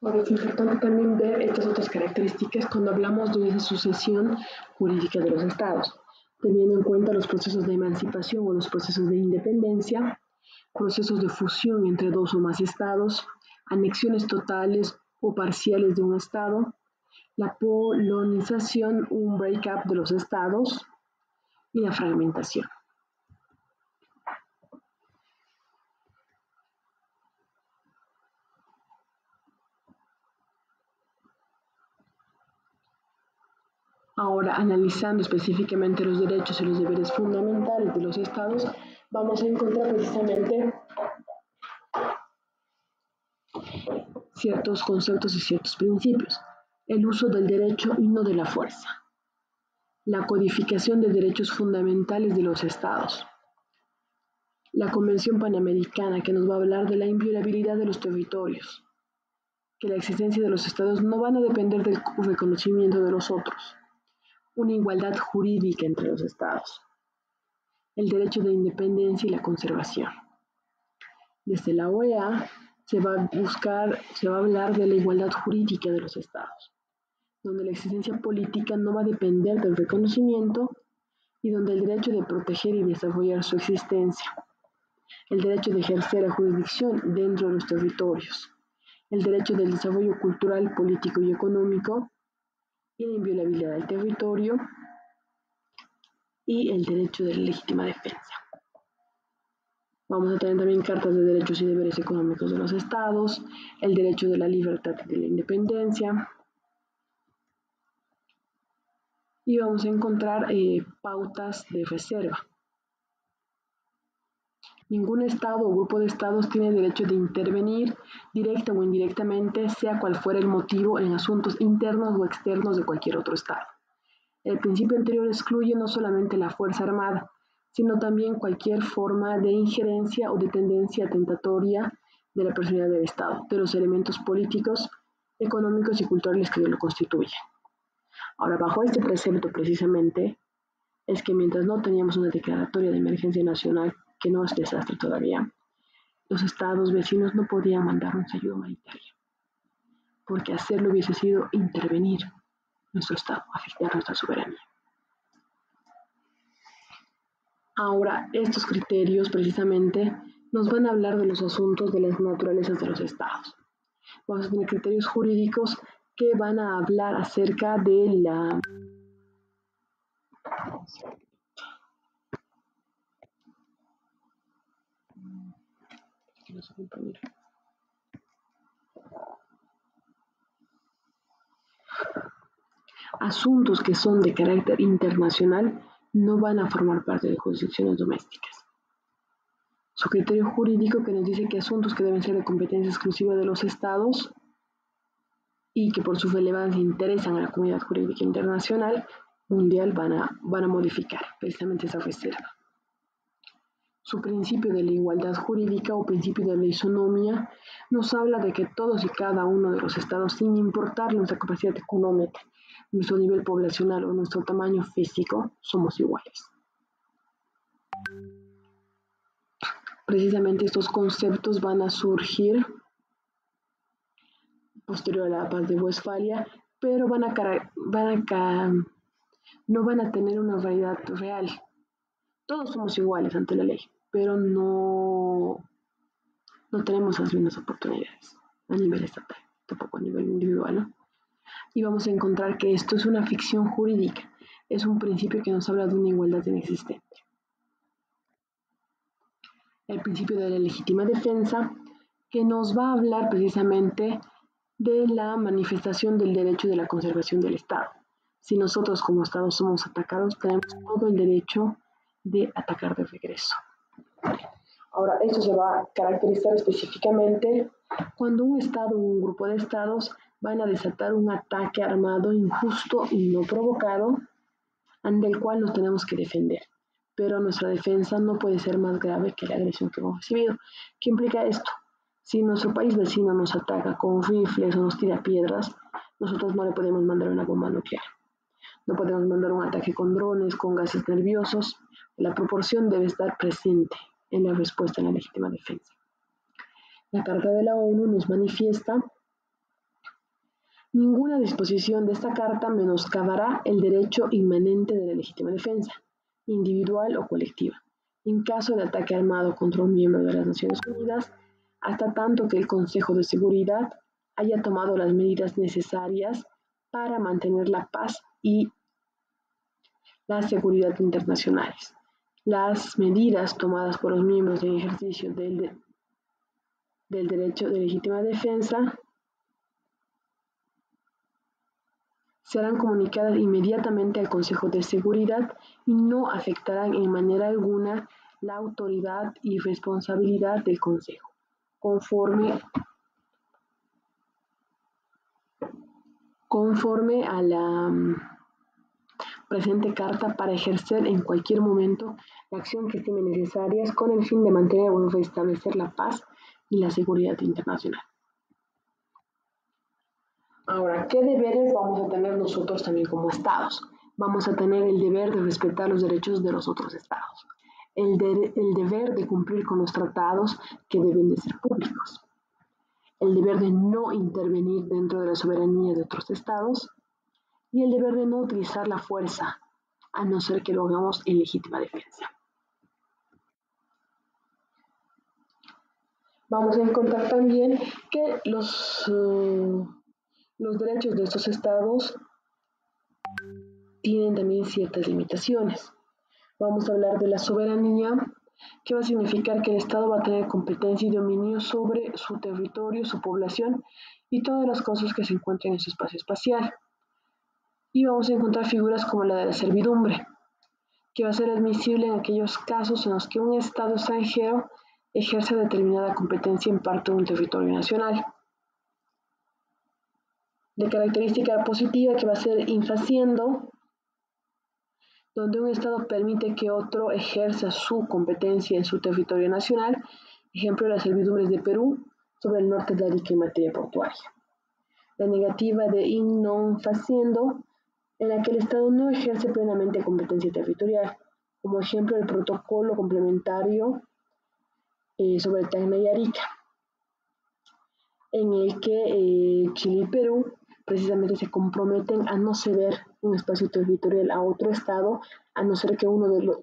Ahora es importante también ver estas otras características cuando hablamos de esa sucesión jurídica de los estados, teniendo en cuenta los procesos de emancipación o los procesos de independencia, procesos de fusión entre dos o más estados, anexiones totales o parciales de un estado, la polonización, un break-up de los estados y la fragmentación. Ahora, analizando específicamente los derechos y los deberes fundamentales de los estados, vamos a encontrar precisamente ciertos conceptos y ciertos principios. El uso del derecho y no de la fuerza. La codificación de derechos fundamentales de los estados. La Convención Panamericana, que nos va a hablar de la inviolabilidad de los territorios. Que la existencia de los estados no van a depender del reconocimiento de los otros. Una igualdad jurídica entre los estados, el derecho de independencia y la conservación. Desde la OEA se va a hablar de la igualdad jurídica de los estados, donde la existencia política no va a depender del reconocimiento y donde el derecho de proteger y desarrollar su existencia, el derecho de ejercer la jurisdicción dentro de los territorios, el derecho del desarrollo cultural, político y económico, y la inviolabilidad del territorio, y el derecho de la legítima defensa. Vamos a tener también cartas de derechos y deberes económicos de los estados, el derecho de la libertad y de la independencia, y vamos a encontrar pautas de reserva. Ningún estado o grupo de estados tiene derecho de intervenir directa o indirectamente, sea cual fuera el motivo, en asuntos internos o externos de cualquier otro estado. El principio anterior excluye no solamente la fuerza armada, sino también cualquier forma de injerencia o de tendencia atentatoria de la personalidad del Estado, de los elementos políticos, económicos y culturales que lo constituyen. Ahora, bajo este precepto precisamente, es que mientras no teníamos una declaratoria de emergencia nacional, que no es desastre todavía, los estados vecinos no podían mandarnos ayuda humanitaria, porque hacerlo hubiese sido intervenir nuestro estado, afectar nuestra soberanía. Ahora, estos criterios precisamente nos van a hablar de los asuntos de las naturalezas de los estados. Vamos a tener criterios jurídicos que van a hablar acerca de la asuntos que son de carácter internacional no van a formar parte de jurisdicciones domésticas. Su criterio jurídico que nos dice que asuntos que deben ser de competencia exclusiva de los estados y que por su relevancia interesan a la comunidad jurídica internacional mundial van a modificar precisamente esa reserva. Su principio de la igualdad jurídica o principio de la isonomía nos habla de que todos y cada uno de los estados, sin importar nuestra capacidad económica, nuestro nivel poblacional o nuestro tamaño físico, somos iguales. Precisamente estos conceptos van a surgir posterior a la paz de Westfalia, pero no van a tener una realidad real. Todos somos iguales ante la ley, pero no tenemos las mismas oportunidades a nivel estatal, tampoco a nivel individual, ¿no? Y vamos a encontrar que esto es una ficción jurídica, es un principio que nos habla de una igualdad inexistente. El principio de la legítima defensa, que nos va a hablar precisamente de la manifestación del derecho de la conservación del Estado. Si nosotros como Estado somos atacados, tenemos todo el derecho de atacar de regreso. Ahora, esto se va a caracterizar específicamente cuando un Estado o un grupo de Estados van a desatar un ataque armado injusto y no provocado, ante el cual nos tenemos que defender. Pero nuestra defensa no puede ser más grave que la agresión que hemos recibido. ¿Qué implica esto? Si nuestro país vecino nos ataca con rifles o nos tira piedras, nosotros no le podemos mandar una bomba nuclear. No podemos mandar un ataque con drones, con gases nerviosos. La proporción debe estar presente en la respuesta en la legítima defensa. La Carta de la ONU nos manifiesta: ninguna disposición de esta Carta menoscabará el derecho inmanente de la legítima defensa, individual o colectiva, en caso de ataque armado contra un miembro de las Naciones Unidas, hasta tanto que el Consejo de Seguridad haya tomado las medidas necesarias para mantener la paz y la seguridad internacionales. Las medidas tomadas por los miembros en ejercicio del derecho de legítima defensa serán comunicadas inmediatamente al Consejo de Seguridad y no afectarán en manera alguna la autoridad y responsabilidad del Consejo, conforme a la presente Carta, para ejercer en cualquier momento la acción que estime necesarias con el fin de mantener o restablecer la paz y la seguridad internacional. Ahora, ¿qué deberes vamos a tener nosotros también como estados? Vamos a tener el deber de respetar los derechos de los otros estados, el deber de cumplir con los tratados que deben de ser públicos, el deber de no intervenir dentro de la soberanía de otros estados y el deber de no utilizar la fuerza a no ser que lo hagamos en legítima defensa. Vamos a encontrar también que los derechos de estos estados tienen también ciertas limitaciones. Vamos a hablar de la soberanía, que va a significar que el Estado va a tener competencia y dominio sobre su territorio, su población y todas las cosas que se encuentren en su espacio espacial. Y vamos a encontrar figuras como la de la servidumbre, que va a ser admisible en aquellos casos en los que un Estado extranjero ejerce determinada competencia en parte de un territorio nacional. De característica positiva, que va a ser infaciendo, donde un Estado permite que otro ejerza su competencia en su territorio nacional, ejemplo las servidumbres de Perú sobre el norte de Arica en materia portuaria. La negativa de in non faciendo, en la que el Estado no ejerce plenamente competencia territorial, como ejemplo el protocolo complementario sobre Tacna y Arica, en el que Chile y Perú precisamente se comprometen a no ceder un espacio territorial a otro Estado, a no ser que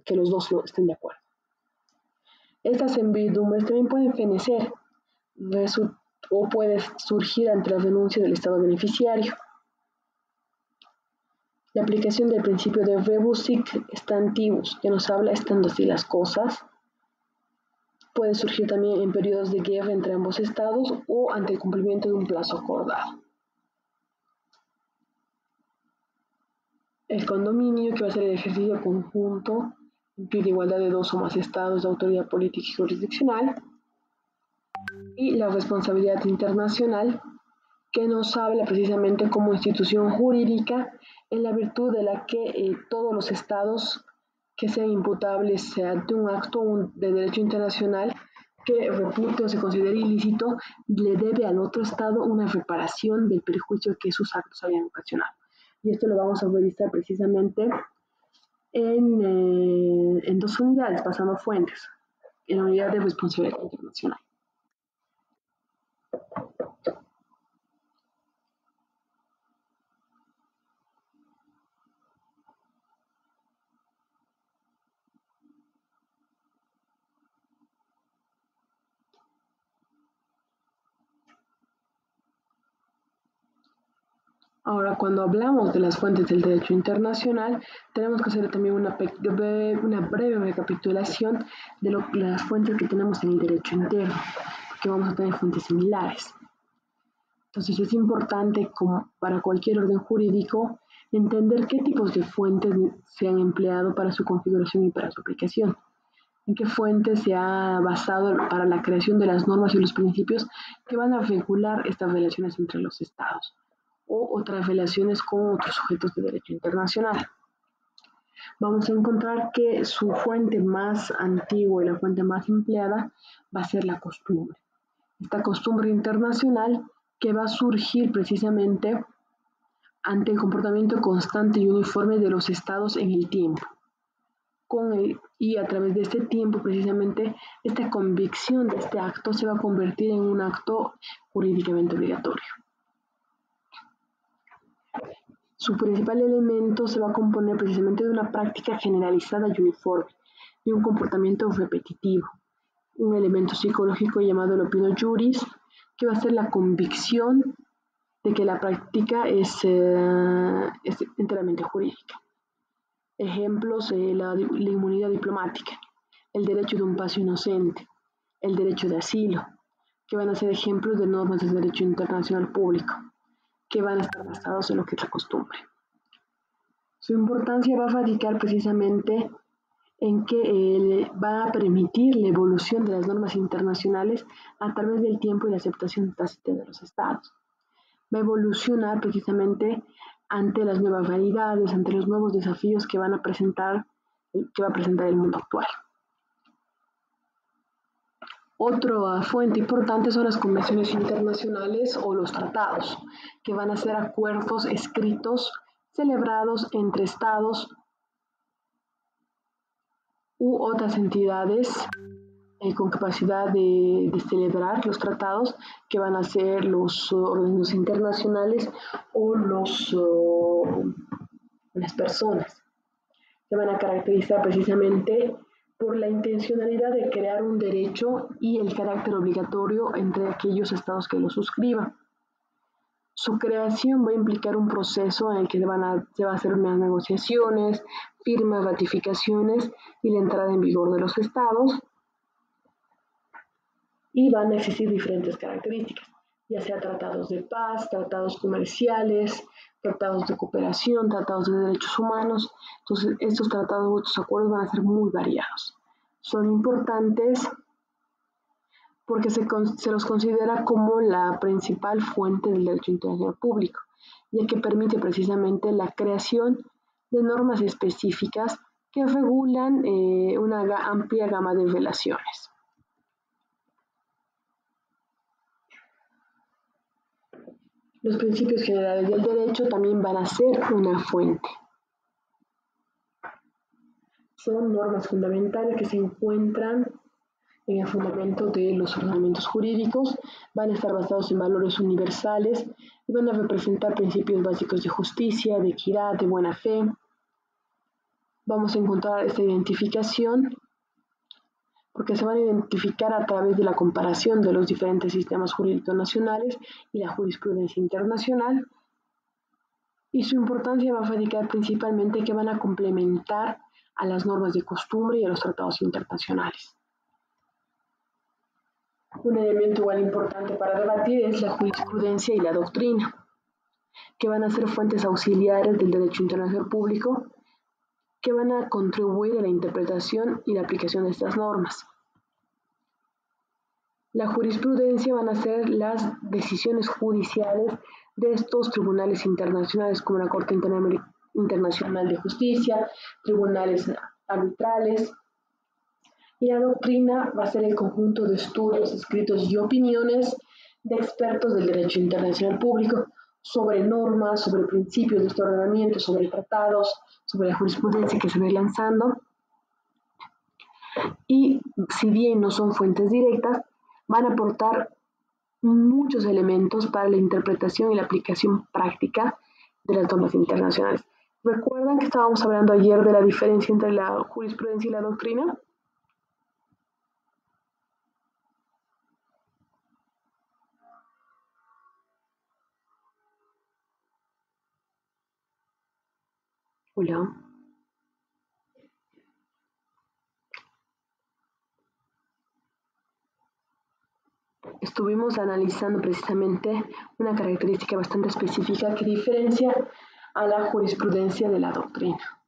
que los dos estén de acuerdo. Estas servidumbres también pueden fenecer o puede surgir ante la renuncia del Estado beneficiario. La aplicación del principio de rebus sic stantibus, que nos habla estando así las cosas, puede surgir también en periodos de guerra entre ambos estados o ante el cumplimiento de un plazo acordado. El condominio, que va a ser el ejercicio conjunto, impide igualdad de dos o más estados de autoridad política y jurisdiccional. Y la responsabilidad internacional, que nos habla precisamente como institución jurídica en la virtud de la que todos los estados que sean imputables ante un acto de derecho internacional que repute o se considere ilícito, le debe al otro estado una reparación del perjuicio que sus actos hayan ocasionado. Y esto lo vamos a revisar precisamente en dos unidades, pasando fuentes, en la unidad de responsabilidad internacional. Ahora, cuando hablamos de las fuentes del derecho internacional, tenemos que hacer también una breve recapitulación de las fuentes que tenemos en el derecho interno, que vamos a tener fuentes similares. Entonces, es importante, como para cualquier orden jurídico, entender qué tipos de fuentes se han empleado para su configuración y para su aplicación. En qué fuentes se ha basado para la creación de las normas y los principios que van a regular estas relaciones entre los estados o otras relaciones con otros sujetos de derecho internacional. Vamos a encontrar que su fuente más antigua y la fuente más empleada va a ser la costumbre. Esta costumbre internacional que va a surgir precisamente ante el comportamiento constante y uniforme de los estados en el tiempo. Y a través de este tiempo, precisamente, esta convicción de este acto se va a convertir en un acto jurídicamente obligatorio. Su principal elemento se va a componer precisamente de una práctica generalizada y uniforme, de un comportamiento repetitivo, un elemento psicológico llamado el opinio juris, que va a ser la convicción de que la práctica es enteramente jurídica. Ejemplos, la inmunidad diplomática, el derecho de un paso inocente, el derecho de asilo, que van a ser ejemplos de normas de derecho internacional público, que van a estar basados en lo que es la costumbre. Su importancia va a radicar precisamente en que va a permitir la evolución de las normas internacionales a través del tiempo y la aceptación tácita de los estados. Va a evolucionar precisamente ante las nuevas realidades, ante los nuevos desafíos que va a presentar el mundo actual. Otra fuente importante son las convenciones internacionales o los tratados, que van a ser acuerdos escritos celebrados entre estados u otras entidades con capacidad de celebrar los tratados, que van a ser los organismos internacionales o las personas. se van a caracterizar precisamente por la intencionalidad de crear un derecho y el carácter obligatorio entre aquellos estados que lo suscriban. Su creación va a implicar un proceso en el que se va a hacer unas negociaciones, firmas, ratificaciones y la entrada en vigor de los estados, y van a existir diferentes características, ya sea tratados de paz, tratados comerciales, tratados de cooperación, tratados de derechos humanos. Entonces, estos tratados o estos acuerdos van a ser muy variados. Son importantes porque se los considera como la principal fuente del derecho internacional público, ya que permite precisamente la creación de normas específicas que regulan una amplia gama de relaciones. Los principios generales del derecho también van a ser una fuente. Son normas fundamentales que se encuentran en el fundamento de los ordenamientos jurídicos, van a estar basados en valores universales y van a representar principios básicos de justicia, de equidad, de buena fe. Vamos a encontrar esta identificación porque se van a identificar a través de la comparación de los diferentes sistemas jurídicos nacionales y la jurisprudencia internacional, y su importancia va a radicar principalmente en que van a complementar a las normas de costumbre y a los tratados internacionales. Un elemento igual importante para debatir es la jurisprudencia y la doctrina, que van a ser fuentes auxiliares del derecho internacional público, que van a contribuir a la interpretación y la aplicación de estas normas. La jurisprudencia van a ser las decisiones judiciales de estos tribunales internacionales, como la Corte Internacional de Justicia, tribunales arbitrales. Y la doctrina va a ser el conjunto de estudios, escritos y opiniones de expertos del derecho internacional público sobre normas, sobre principios de este ordenamiento, sobre tratados, sobre la jurisprudencia que se ve lanzando. Y si bien no son fuentes directas, van a aportar muchos elementos para la interpretación y la aplicación práctica de las normas internacionales. ¿Recuerdan que estábamos hablando ayer de la diferencia entre la jurisprudencia y la doctrina? Hola. Estuvimos analizando precisamente una característica bastante específica que diferencia a la jurisprudencia de la doctrina.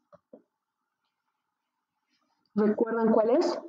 ¿Recuerdan cuál es?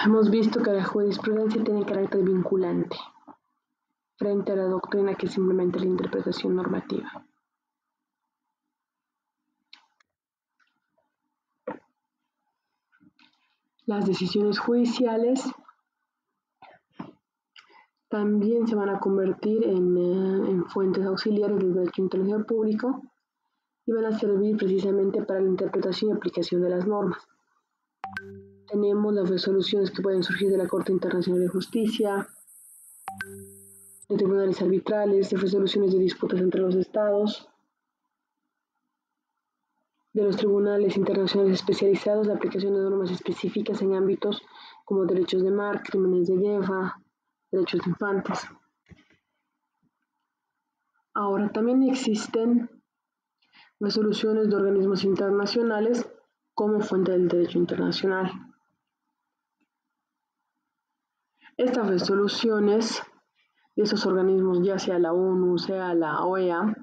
Hemos visto que la jurisprudencia tiene carácter vinculante frente a la doctrina, que es simplemente la interpretación normativa. Las decisiones judiciales también se van a convertir en fuentes auxiliares del derecho internacional público y van a servir precisamente para la interpretación y aplicación de las normas. Tenemos las resoluciones que pueden surgir de la Corte Internacional de Justicia, de tribunales arbitrales, de resoluciones de disputas entre los estados, de los tribunales internacionales especializados, la aplicación de normas específicas en ámbitos como derechos de mar, crímenes de guerra, derechos de infantes. Ahora, también existen resoluciones de organismos internacionales como fuente del derecho internacional. Estas resoluciones de esos organismos, ya sea la ONU, sea la OEA,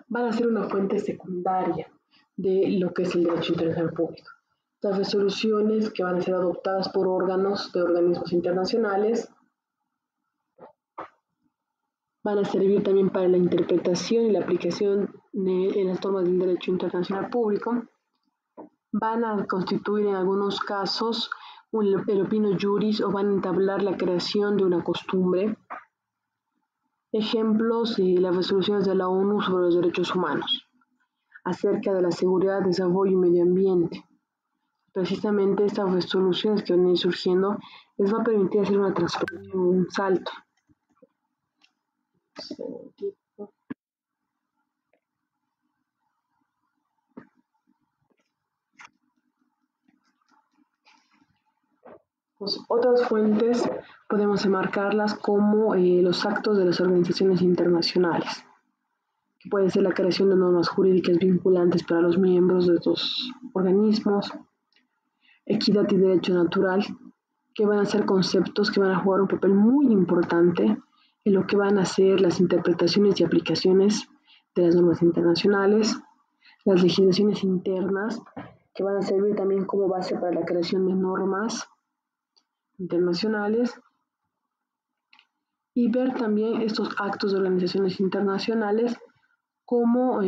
van a ser una fuente secundaria de lo que es el derecho internacional público. Estas resoluciones que van a ser adoptadas por órganos de organismos internacionales van a servir también para la interpretación y la aplicación en las normas del derecho internacional público, van a constituir en algunos casos el opinio juris o van a entablar la creación de una costumbre. Ejemplos de las resoluciones de la ONU sobre los derechos humanos, acerca de la seguridad, desarrollo y medio ambiente. Precisamente estas resoluciones que van a ir surgiendo les va a permitir hacer una transformación, un salto. Pues, otras fuentes podemos enmarcarlas como los actos de las organizaciones internacionales, que puede ser la creación de normas jurídicas vinculantes para los miembros de estos organismos, equidad y derecho natural, que van a ser conceptos que van a jugar un papel muy importante en lo que van a ser las interpretaciones y aplicaciones de las normas internacionales, las legislaciones internas, que van a servir también como base para la creación de normas internacionales, y ver también estos actos de organizaciones internacionales como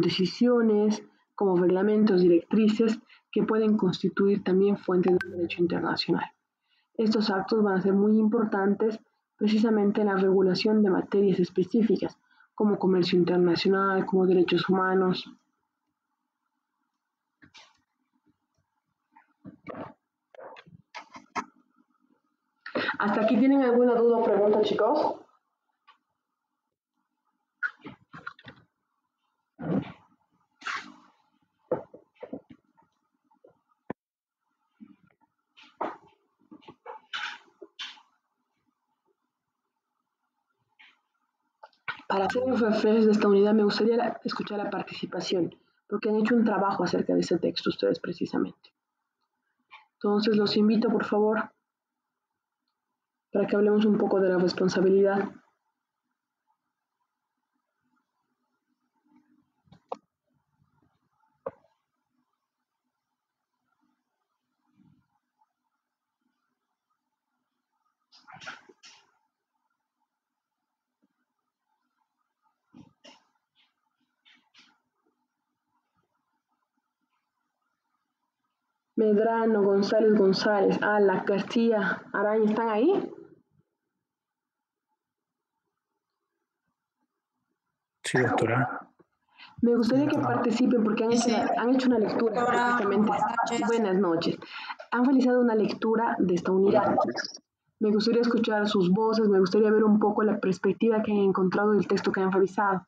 decisiones, como reglamentos, directrices, que pueden constituir también fuentes de derecho internacional. Estos actos van a ser muy importantes precisamente en la regulación de materias específicas, como comercio internacional, como derechos humanos. ¿Hasta aquí tienen alguna duda o pregunta, chicos? Para hacer un refresh de esta unidad me gustaría escuchar la participación, porque han hecho un trabajo acerca de ese texto ustedes precisamente. Entonces los invito, por favor, para que hablemos un poco de la responsabilidad. Medrano, González, Ala, García, Araña, ¿están ahí? Sí, doctora. Me gustaría que Doctora. participen porque han hecho una lectura precisamente. Buenas noches. Han realizado una lectura de esta unidad. Me gustaría escuchar sus voces, me gustaría ver un poco la perspectiva que han encontrado del texto que han revisado.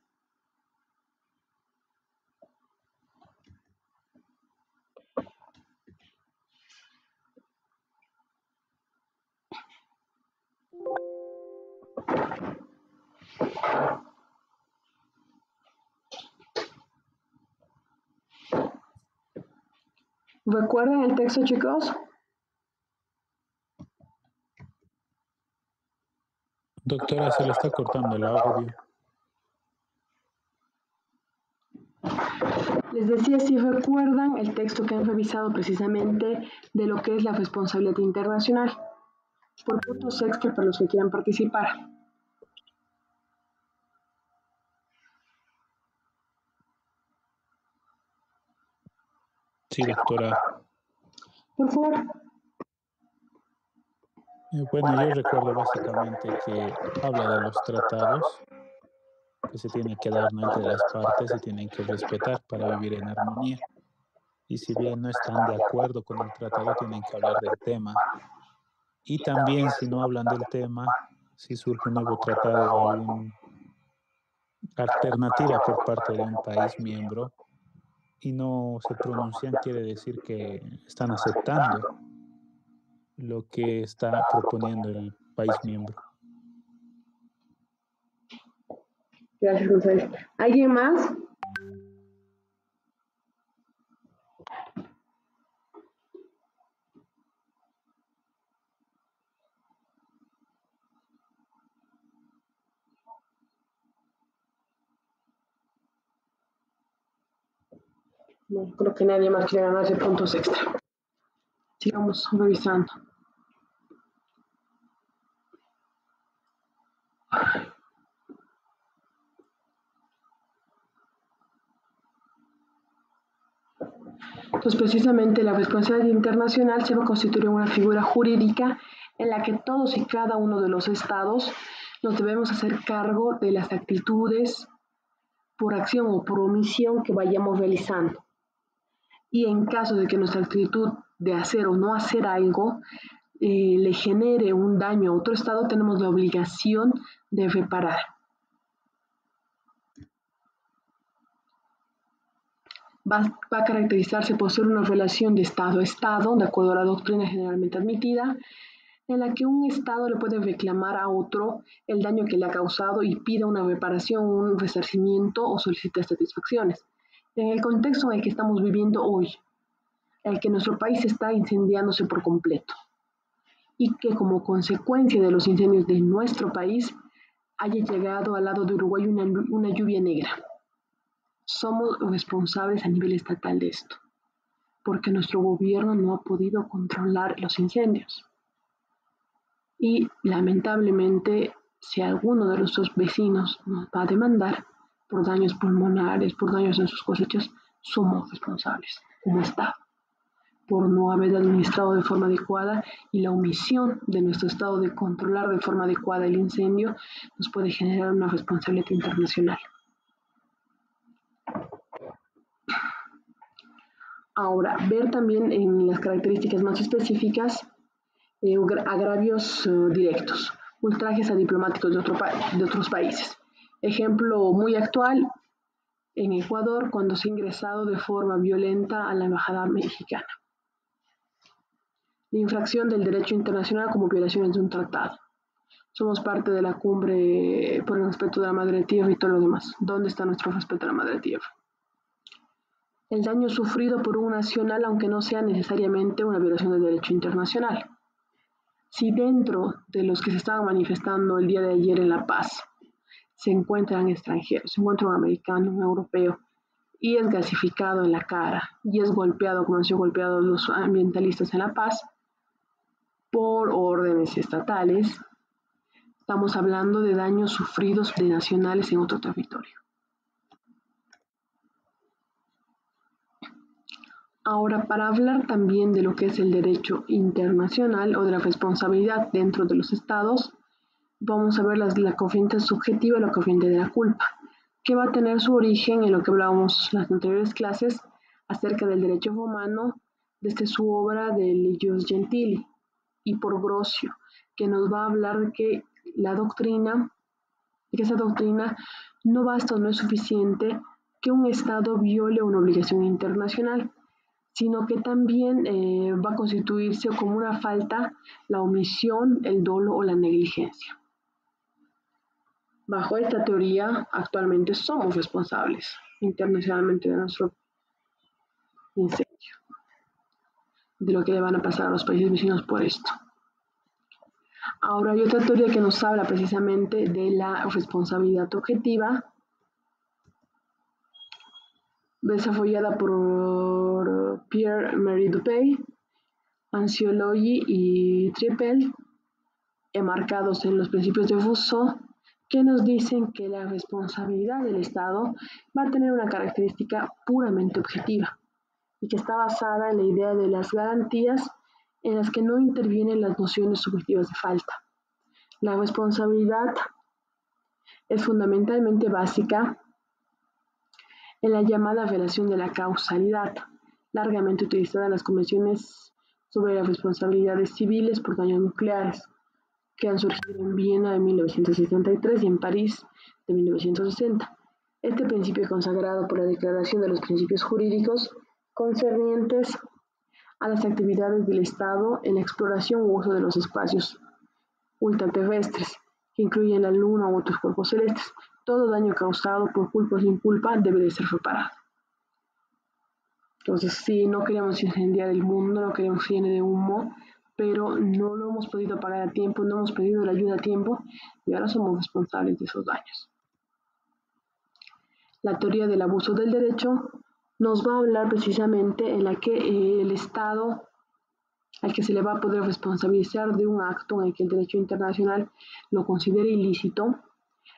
¿Recuerdan el texto, chicos? Doctora, se le está cortando el audio. Les decía si recuerdan el texto que han revisado precisamente de lo que es la responsabilidad internacional. Por puntos extra para los que quieran participar. Sí, doctora. Por favor. Bueno, yo recuerdo básicamente que habla de los tratados que se tienen que dar, ¿no?, entre las partes y tienen que respetar para vivir en armonía. Y si bien no están de acuerdo con el tratado, tienen que hablar del tema. Y también, si no hablan del tema, si surge un nuevo tratado o alguna alternativa por parte de un país miembro y no se pronuncian, quiere decir que están aceptando lo que está proponiendo el país miembro. Gracias, González. ¿Alguien más? No, creo que nadie más quiere ganarse puntos extra. Sigamos revisando. Pues precisamente la responsabilidad internacional se va a constituir en una figura jurídica en la que todos y cada uno de los estados nos debemos hacer cargo de las actitudes por acción o por omisión que vayamos realizando. Y en caso de que nuestra actitud de hacer o no hacer algo le genere un daño a otro estado, tenemos la obligación de reparar. Va a caracterizarse por ser una relación de Estado a Estado, de acuerdo a la doctrina generalmente admitida, en la que un Estado le puede reclamar a otro el daño que le ha causado y pida una reparación, un resarcimiento o solicite satisfacciones. En el contexto en el que estamos viviendo hoy, en el que nuestro país está incendiándose por completo y que como consecuencia de los incendios de nuestro país haya llegado al lado de Uruguay una lluvia negra. Somos responsables a nivel estatal de esto, porque nuestro gobierno no ha podido controlar los incendios. Y lamentablemente, si alguno de nuestros vecinos nos va a demandar por daños pulmonares, por daños en sus cosechas, somos responsables como Estado, por no haber administrado de forma adecuada, y la omisión de nuestro Estado de controlar de forma adecuada el incendio nos puede generar una responsabilidad internacional. Ahora, ver también en las características más específicas agravios directos, ultrajes a diplomáticos de otros países. Ejemplo muy actual, en Ecuador, cuando se ha ingresado de forma violenta a la embajada mexicana. La infracción del derecho internacional como violaciones de un tratado. Somos parte de la cumbre por el respeto de la madre tierra y todo lo demás. ¿Dónde está nuestro respeto a la madre tierra? El daño sufrido por un nacional, aunque no sea necesariamente una violación del derecho internacional. Si dentro de los que se estaban manifestando el día de ayer en La Paz se encuentran extranjeros, se encuentra un americano, un europeo, y es gasificado en la cara, y es golpeado como han sido golpeados los ambientalistas en La Paz, por órdenes estatales, estamos hablando de daños sufridos de nacionales en otro territorio. Ahora, para hablar también de lo que es el derecho internacional o de la responsabilidad dentro de los estados, vamos a ver la corriente subjetiva y la corriente de la culpa, que va a tener su origen en lo que hablábamos en las anteriores clases acerca del derecho romano, desde su obra de Ligius Gentili y por Grocio, que nos va a hablar de que esa doctrina no basta o no es suficiente que un estado viole una obligación internacional, sino que también va a constituirse como una falta la omisión, el dolo o la negligencia. Bajo esta teoría, actualmente somos responsables internacionalmente de nuestro incendio, de lo que le van a pasar a los países vecinos por esto. Ahora hay otra teoría que nos habla precisamente de la responsabilidad objetiva, desarrollada por Pierre-Marie Dupuy, Anciologi y Trippel, enmarcados en los principios de Rousseau, que nos dicen que la responsabilidad del Estado va a tener una característica puramente objetiva y que está basada en la idea de las garantías en las que no intervienen las nociones subjetivas de falta. La responsabilidad es fundamentalmente básica en la llamada relación de la causalidad, largamente utilizada en las convenciones sobre las responsabilidades civiles por daños nucleares, que han surgido en Viena de 1973 y en París de 1960. Este principio consagrado por la Declaración de los Principios Jurídicos concernientes a las actividades del Estado en la exploración u uso de los espacios ultraterrestres, que incluyen la Luna u otros cuerpos celestes. Todo daño causado por culpa o sin culpa debe de ser reparado. Entonces, sí, no queremos incendiar el mundo, no queremos llene de humo, pero no lo hemos podido pagar a tiempo, no hemos pedido la ayuda a tiempo y ahora somos responsables de esos daños. La teoría del abuso del derecho nos va a hablar precisamente en la que el Estado al que se le va a poder responsabilizar de un acto en el que el derecho internacional lo considere ilícito,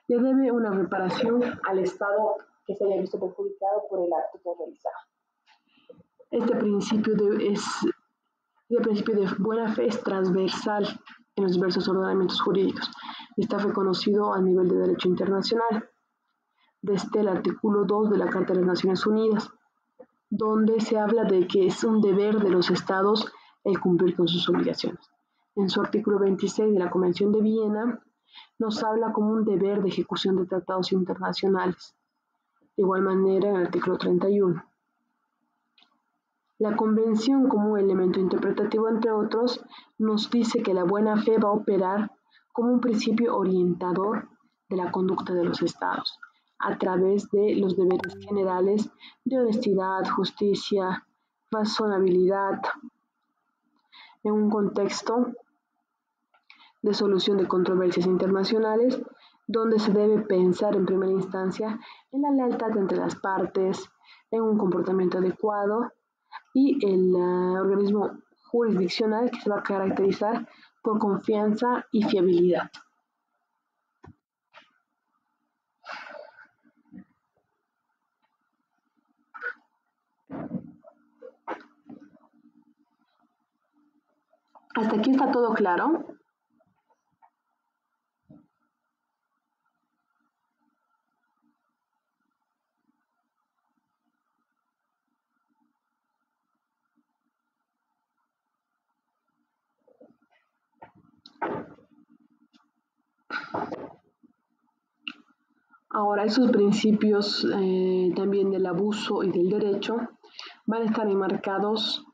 le debe una reparación al Estado que se haya visto perjudicado por el acto que ha realizado. Este principio de buena fe es transversal en los diversos ordenamientos jurídicos y está reconocido a nivel de derecho internacional, desde el artículo 2 de la Carta de las Naciones Unidas, donde se habla de que es un deber de los estados el cumplir con sus obligaciones. En su artículo 26 de la Convención de Viena nos habla como un deber de ejecución de tratados internacionales. De igual manera, en el artículo 31. La Convención, como un elemento interpretativo, entre otros, nos dice que la buena fe va a operar como un principio orientador de la conducta de los estados, a través de los deberes generales de honestidad, justicia, razonabilidad, en un contexto de solución de controversias internacionales, donde se debe pensar en primera instancia en la lealtad entre las partes, en un comportamiento adecuado y el organismo jurisdiccional que se va a caracterizar por confianza y fiabilidad. ¿Hasta aquí está todo claro? Ahora, esos principios también del abuso y del derecho van a estar enmarcados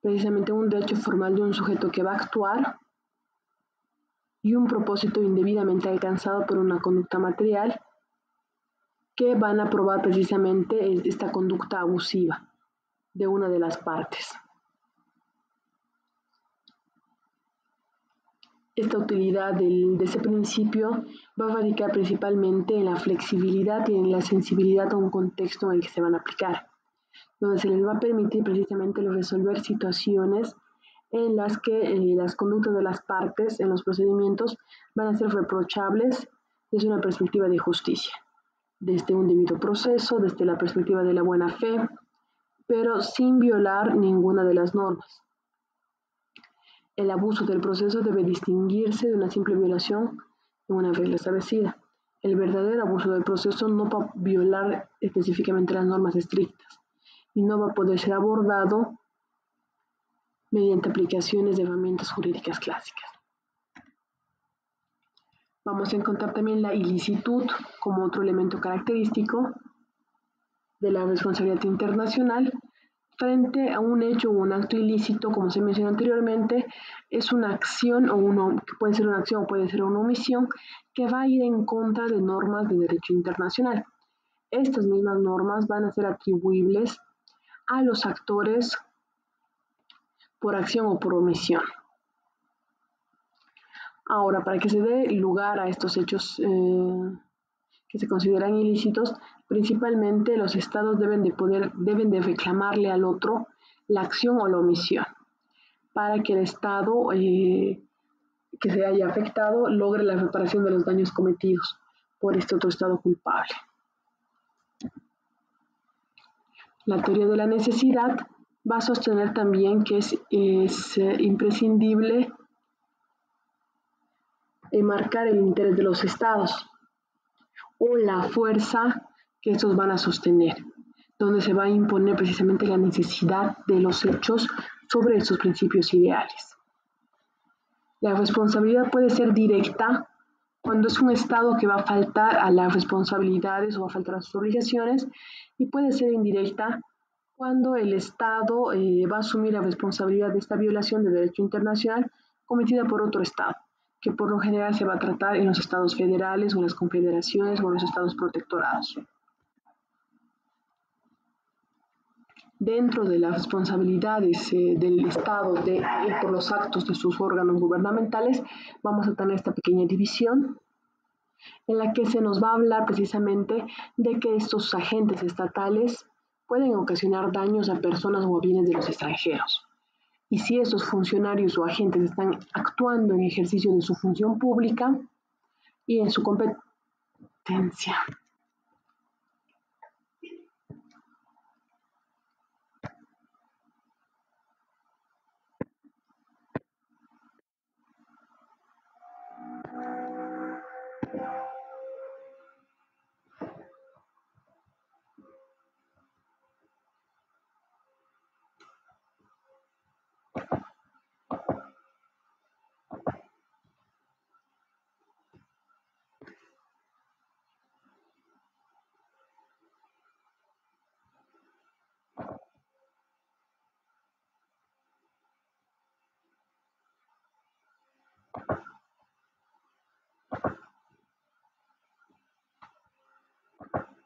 precisamente en un derecho formal de un sujeto que va a actuar y un propósito indebidamente alcanzado por una conducta material que van a probar precisamente esta conducta abusiva de una de las partes. Esta utilidad de ese principio va a radicar principalmente en la flexibilidad y en la sensibilidad a un contexto en el que se van a aplicar, donde se les va a permitir precisamente resolver situaciones en las que las conductas de las partes en los procedimientos van a ser reprochables desde una perspectiva de justicia, desde un debido proceso, desde la perspectiva de la buena fe, pero sin violar ninguna de las normas. El abuso del proceso debe distinguirse de una simple violación de una regla establecida. El verdadero abuso del proceso no va a violar específicamente las normas estrictas y no va a poder ser abordado mediante aplicaciones de herramientas jurídicas clásicas. Vamos a encontrar también la ilicitud como otro elemento característico de la responsabilidad internacional. Frente a un hecho o un acto ilícito, como se mencionó anteriormente, es una acción que puede ser una acción o puede ser una omisión que va a ir en contra de normas de derecho internacional. Estas mismas normas van a ser atribuibles a los actores por acción o por omisión. Ahora, para que se dé lugar a estos hechos que se consideran ilícitos, principalmente los estados deben de reclamarle al otro la acción o la omisión, para que el estado que se haya afectado logre la reparación de los daños cometidos por este otro estado culpable. La teoría de la necesidad va a sostener también que es imprescindible marcar el interés de los estados o la fuerza que estos van a sostener, donde se va a imponer precisamente la necesidad de los hechos sobre estos principios ideales. La responsabilidad puede ser directa cuando es un Estado que va a faltar a las responsabilidades o va a faltar a sus obligaciones, y puede ser indirecta cuando el Estado va a asumir la responsabilidad de esta violación de derecho internacional cometida por otro Estado, que por lo general se va a tratar en los estados federales o en las confederaciones o en los estados protectorados. Dentro de las responsabilidades del Estado por los actos de sus órganos gubernamentales, vamos a tener esta pequeña división en la que se nos va a hablar precisamente de que estos agentes estatales pueden ocasionar daños a personas o a bienes de los extranjeros. Y si estos funcionarios o agentes están actuando en ejercicio de su función pública y en su competencia.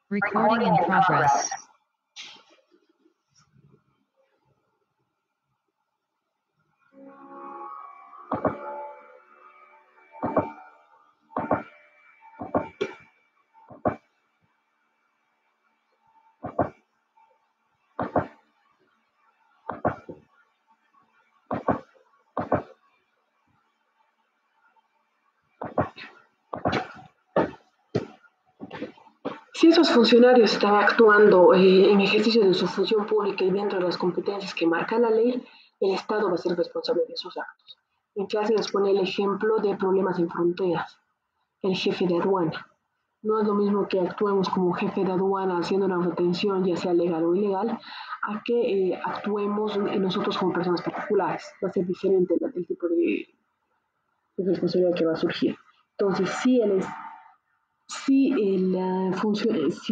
Recording in progress. Si esos funcionarios están actuando en ejercicio de su función pública y dentro de las competencias que marca la ley, el Estado va a ser responsable de sus actos. En clase les pone el ejemplo de problemas en fronteras. El jefe de aduana. No es lo mismo que actuemos como jefe de aduana haciendo una retención, ya sea legal o ilegal, a que actuemos nosotros como personas particulares. Va a ser diferente el tipo de responsabilidad que va a surgir. Entonces, si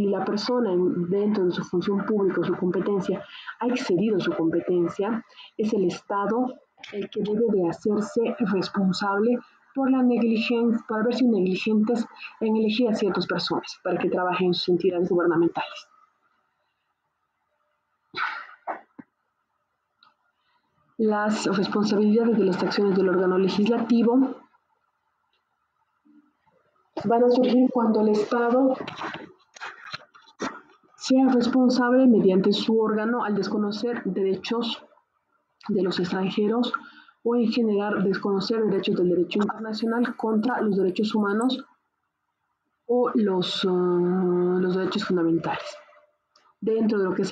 la persona dentro de su función pública o su competencia ha excedido su competencia, es el Estado el que debe de hacerse responsable por la negligencia, por haber sido negligentes en elegir a ciertas personas para que trabajen en sus entidades gubernamentales. Las responsabilidades de las acciones del órgano legislativo van a surgir cuando el Estado sea responsable mediante su órgano al desconocer derechos de los extranjeros o en general desconocer derechos del derecho internacional contra los derechos humanos o los derechos fundamentales. Dentro de lo que va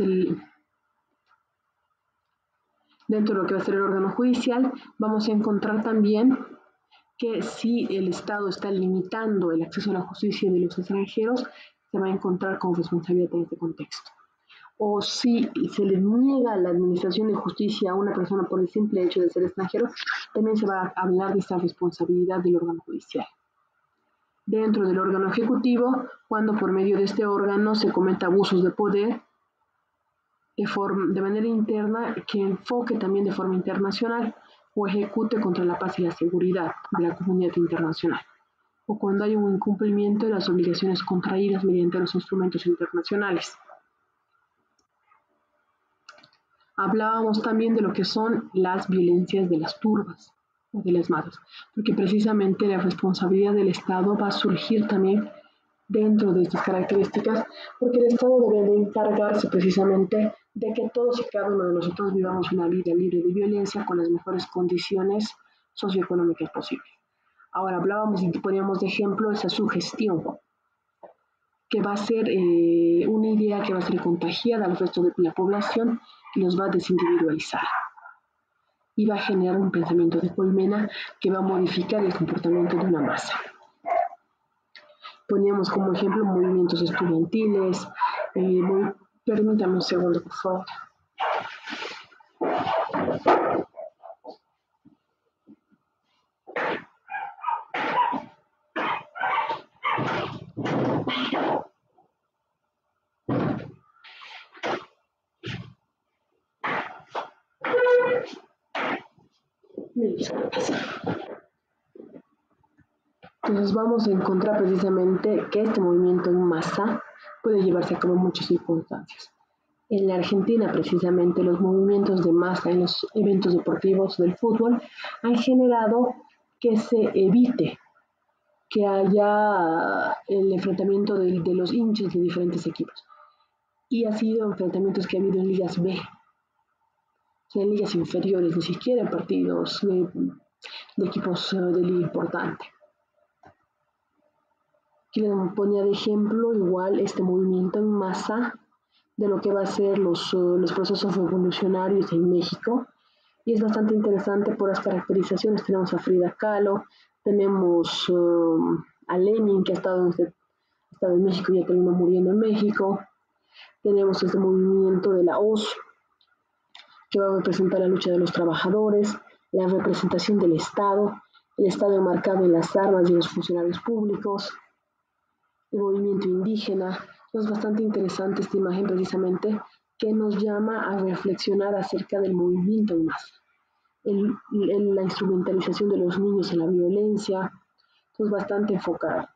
a ser el órgano judicial, vamos a encontrar también que si el Estado está limitando el acceso a la justicia de los extranjeros, se va a encontrar con responsabilidad en este contexto. O si se le niega la administración de justicia a una persona por el simple hecho de ser extranjero, también se va a hablar de esta responsabilidad del órgano judicial. Dentro del órgano ejecutivo, cuando por medio de este órgano se cometa abusos de poder de manera interna, que enfoque también de forma internacional o ejecute contra la paz y la seguridad de la comunidad internacional, o cuando hay un incumplimiento de las obligaciones contraídas mediante los instrumentos internacionales. Hablábamos también de lo que son las violencias de las turbas o de las masas, porque precisamente la responsabilidad del Estado va a surgir también dentro de estas características, porque el Estado debe de encargarse precisamente de que todos y cada uno de nosotros vivamos una vida libre de violencia con las mejores condiciones socioeconómicas posibles. Ahora hablábamos y poníamos de ejemplo esa sugestión, que va a ser una idea que va a ser contagiada al resto de la población y los va a desindividualizar. Y va a generar un pensamiento de colmena que va a modificar el comportamiento de una masa. Poníamos como ejemplo movimientos estudiantiles. Permítame un segundo, por favor. Entonces vamos a encontrar precisamente que este movimiento en masa puede llevarse a cabo en muchas circunstancias. En la Argentina, precisamente, los movimientos de masa en los eventos deportivos del fútbol han generado que se evite que haya el enfrentamiento de los hinchas de diferentes equipos. Y ha sido enfrentamientos que ha habido en ligas B, o sea, en ligas inferiores, ni siquiera en partidos de equipos de liga importante. Aquí les ponía de ejemplo igual este movimiento en masa de lo que va a ser los procesos revolucionarios en México, y es bastante interesante por las caracterizaciones. Tenemos a Frida Kahlo, tenemos a Lenin, que ha estado en México y ya terminó muriendo en México. Tenemos este movimiento de la hoz, que va a representar la lucha de los trabajadores, la representación del Estado, el Estado enmarcado en las armas y los funcionarios públicos, el movimiento indígena. Es bastante interesante esta imagen precisamente, que nos llama a reflexionar acerca del movimiento en masa. la instrumentalización de los niños en la violencia. Esto es bastante enfocado.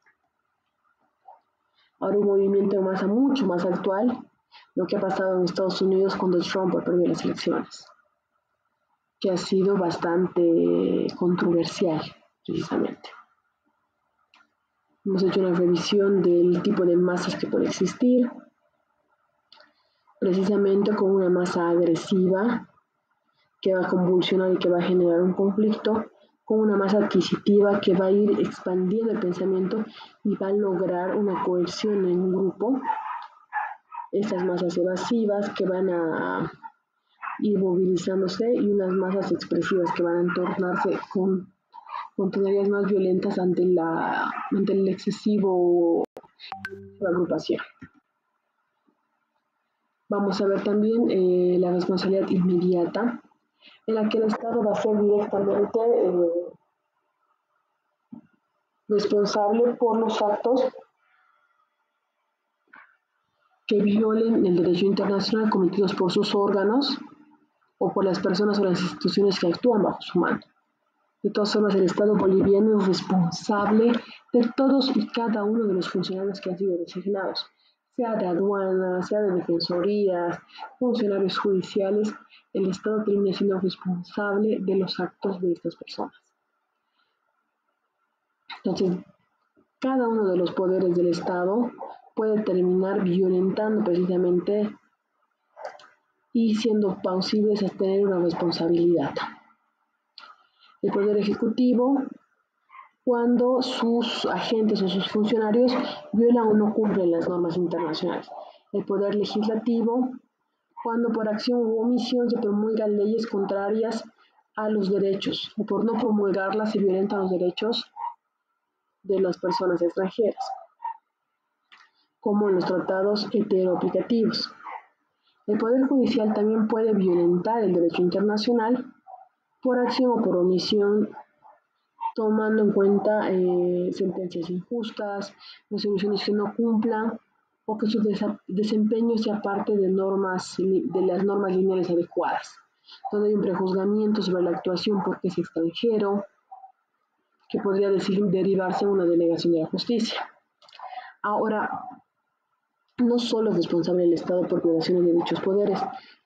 Ahora un movimiento de masa mucho más actual, lo que ha pasado en Estados Unidos cuando Trump perdió las elecciones, que ha sido bastante controversial, precisamente. Hemos hecho una revisión del tipo de masas que puede existir, precisamente con una masa agresiva que va a convulsionar y que va a generar un conflicto, con una masa adquisitiva que va a ir expandiendo el pensamiento y va a lograr una cohesión en un grupo. Estas masas evasivas que van a ir movilizándose y unas masas expresivas que van a entornarse con tonalidades más violentas ante el excesivo agrupación. Vamos a ver también la responsabilidad inmediata, en la que el Estado va a ser directamente responsable por los actos que violen el derecho internacional cometidos por sus órganos o por las personas o las instituciones que actúan bajo su mando. De todas formas, el Estado boliviano es responsable de todos y cada uno de los funcionarios que han sido designados, sea de aduanas, sea de defensorías, funcionarios judiciales. El Estado termina siendo responsable de los actos de estas personas. Entonces, cada uno de los poderes del Estado puede terminar violentando precisamente y siendo plausibles a tener una responsabilidad. El Poder Ejecutivo, cuando sus agentes o sus funcionarios violan o no cumplen las normas internacionales. El Poder Legislativo, cuando por acción u omisión se promulgan leyes contrarias a los derechos o por no promulgarlas se violentan los derechos de las personas extranjeras, como en los tratados heteroaplicativos. El Poder Judicial también puede violentar el derecho internacional por acción o por omisión, tomando en cuenta sentencias injustas, resoluciones que no cumplan o que su desempeño sea parte de las normas lineales adecuadas, donde hay un prejuzgamiento sobre la actuación porque es extranjero, que podría derivarse en una denegación de la justicia. Ahora, no solo es responsable el Estado por violaciones de dichos poderes,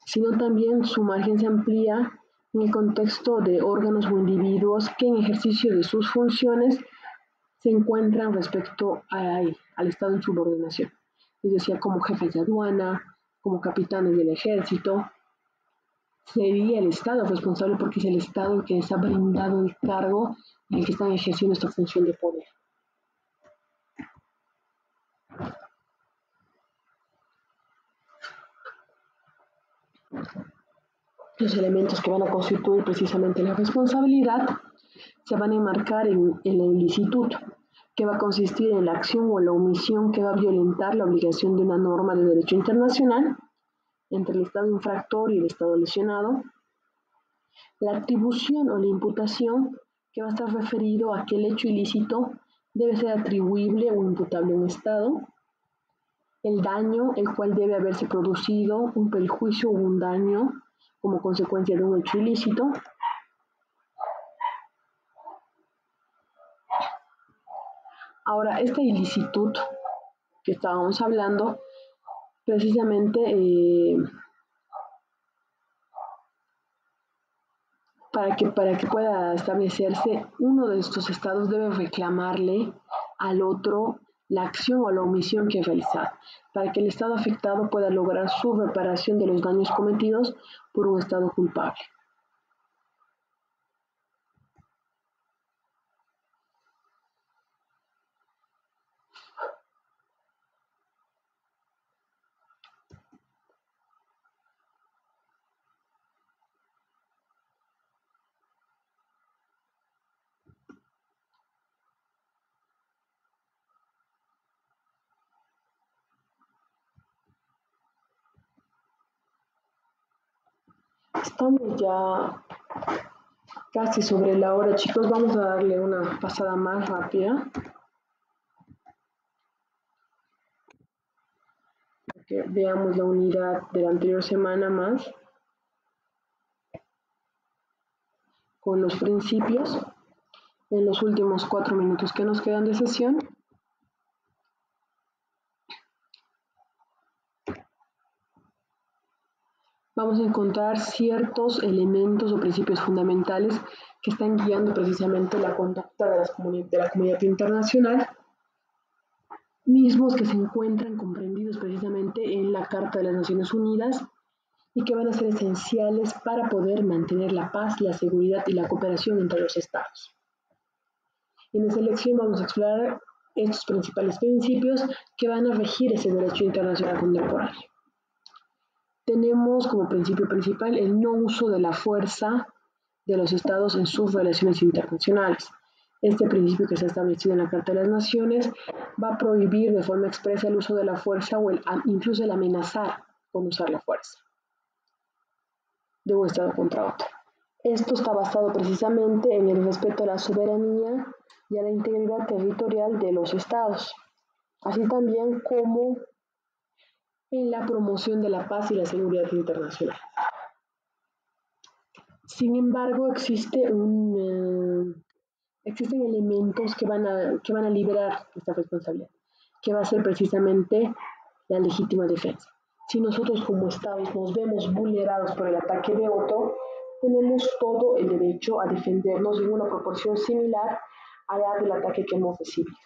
sino también su margen se amplía en el contexto de órganos o individuos que en ejercicio de sus funciones se encuentran respecto al Estado en subordinación. Es decir, como jefes de aduana, como capitanes del ejército. Sería el Estado responsable porque es el Estado el que les ha brindado el cargo en el que están ejerciendo esta función de poder. Los elementos que van a constituir precisamente la responsabilidad se van a enmarcar en la ilicitud, que va a consistir en la acción o la omisión que va a violentar la obligación de una norma de derecho internacional entre el Estado infractor y el Estado lesionado. La atribución o la imputación, que va a estar referido a que el hecho ilícito debe ser atribuible o imputable a un Estado. El daño, el cual debe haberse producido un perjuicio o un daño como consecuencia de un hecho ilícito. Ahora, esta ilicitud que estábamos hablando, precisamente para que pueda establecerse, uno de estos estados debe reclamarle al otro la acción o la omisión que ha realizado, para que el estado afectado pueda lograr su reparación de los daños cometidos por un estado culpable. Estamos ya casi sobre la hora, chicos. Vamos a darle una pasada más rápida, para que veamos la unidad de la anterior semana más. con los principios en los últimos 4 minutos que nos quedan de sesión. Vamos a encontrar ciertos elementos o principios fundamentales que están guiando precisamente la conducta de la comunidad internacional, mismos que se encuentran comprendidos precisamente en la Carta de las Naciones Unidas y que van a ser esenciales para poder mantener la paz, la seguridad y la cooperación entre los estados. En esta lección vamos a explorar estos principales principios que van a regir ese derecho internacional contemporáneo. Tenemos como principio principal el no uso de la fuerza de los estados en sus relaciones internacionales. Este principio, que está establecido en la Carta de las Naciones, va a prohibir de forma expresa el uso de la fuerza o incluso el amenazar con usar la fuerza de un estado contra otro. Esto está basado precisamente en el respeto a la soberanía y a la integridad territorial de los estados, así también como en la promoción de la paz y la seguridad internacional. Sin embargo, existen elementos que van a liberar esta responsabilidad, que va a ser precisamente la legítima defensa. Si nosotros como estados nos vemos vulnerados por el ataque de otro, tenemos todo el derecho a defendernos en una proporción similar a la del ataque que hemos recibido.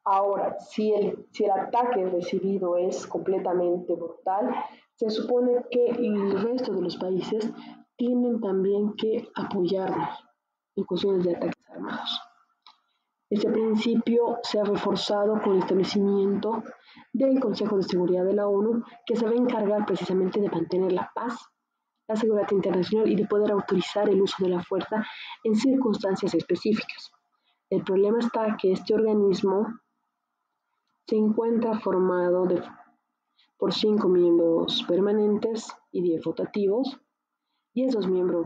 Ahora, si el ataque recibido es completamente brutal, se supone que el resto de los países tienen también que apoyarnos en cuestiones de ataques armados. Este principio se ha reforzado con el establecimiento del Consejo de Seguridad de la ONU, que se va a encargar precisamente de mantener la paz, la seguridad internacional y de poder autorizar el uso de la fuerza en circunstancias específicas. El problema está que este organismo se encuentra formado por 5 miembros permanentes y 10 rotativos, y esos miembros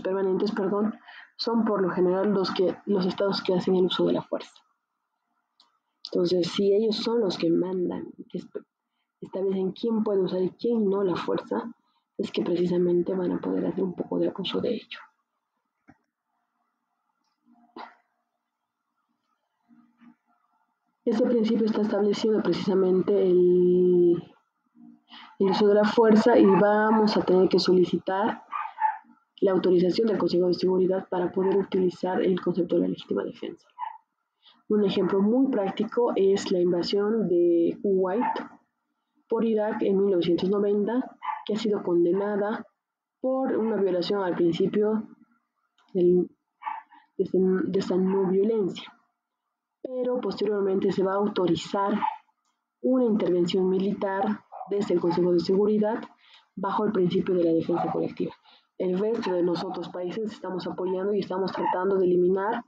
permanentes, son por lo general los estados que hacen el uso de la fuerza. Entonces, si ellos son los que mandan, que establecen quién puede usar y quién no la fuerza, es que precisamente van a poder hacer un poco de abuso de ello. Este principio está estableciendo precisamente el uso de la fuerza y vamos a tener que solicitar la autorización del Consejo de Seguridad para poder utilizar el concepto de la legítima defensa. Un ejemplo muy práctico es la invasión de Kuwait por Irak en 1990, que ha sido condenada por una violación al principio de esta no violencia. Pero posteriormente se va a autorizar una intervención militar desde el Consejo de Seguridad bajo el principio de la defensa colectiva. El resto de los otros países estamos apoyando y estamos tratando de eliminar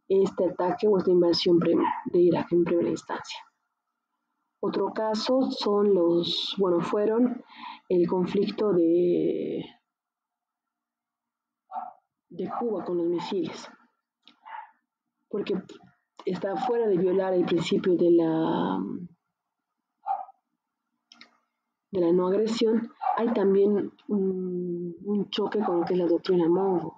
este ataque o esta invasión de Irak en primera instancia. Otro caso fueron el conflicto de Cuba con los misiles, porque está fuera de violar el principio de la no agresión. Hay también un choque con lo que es la doctrina Monroe,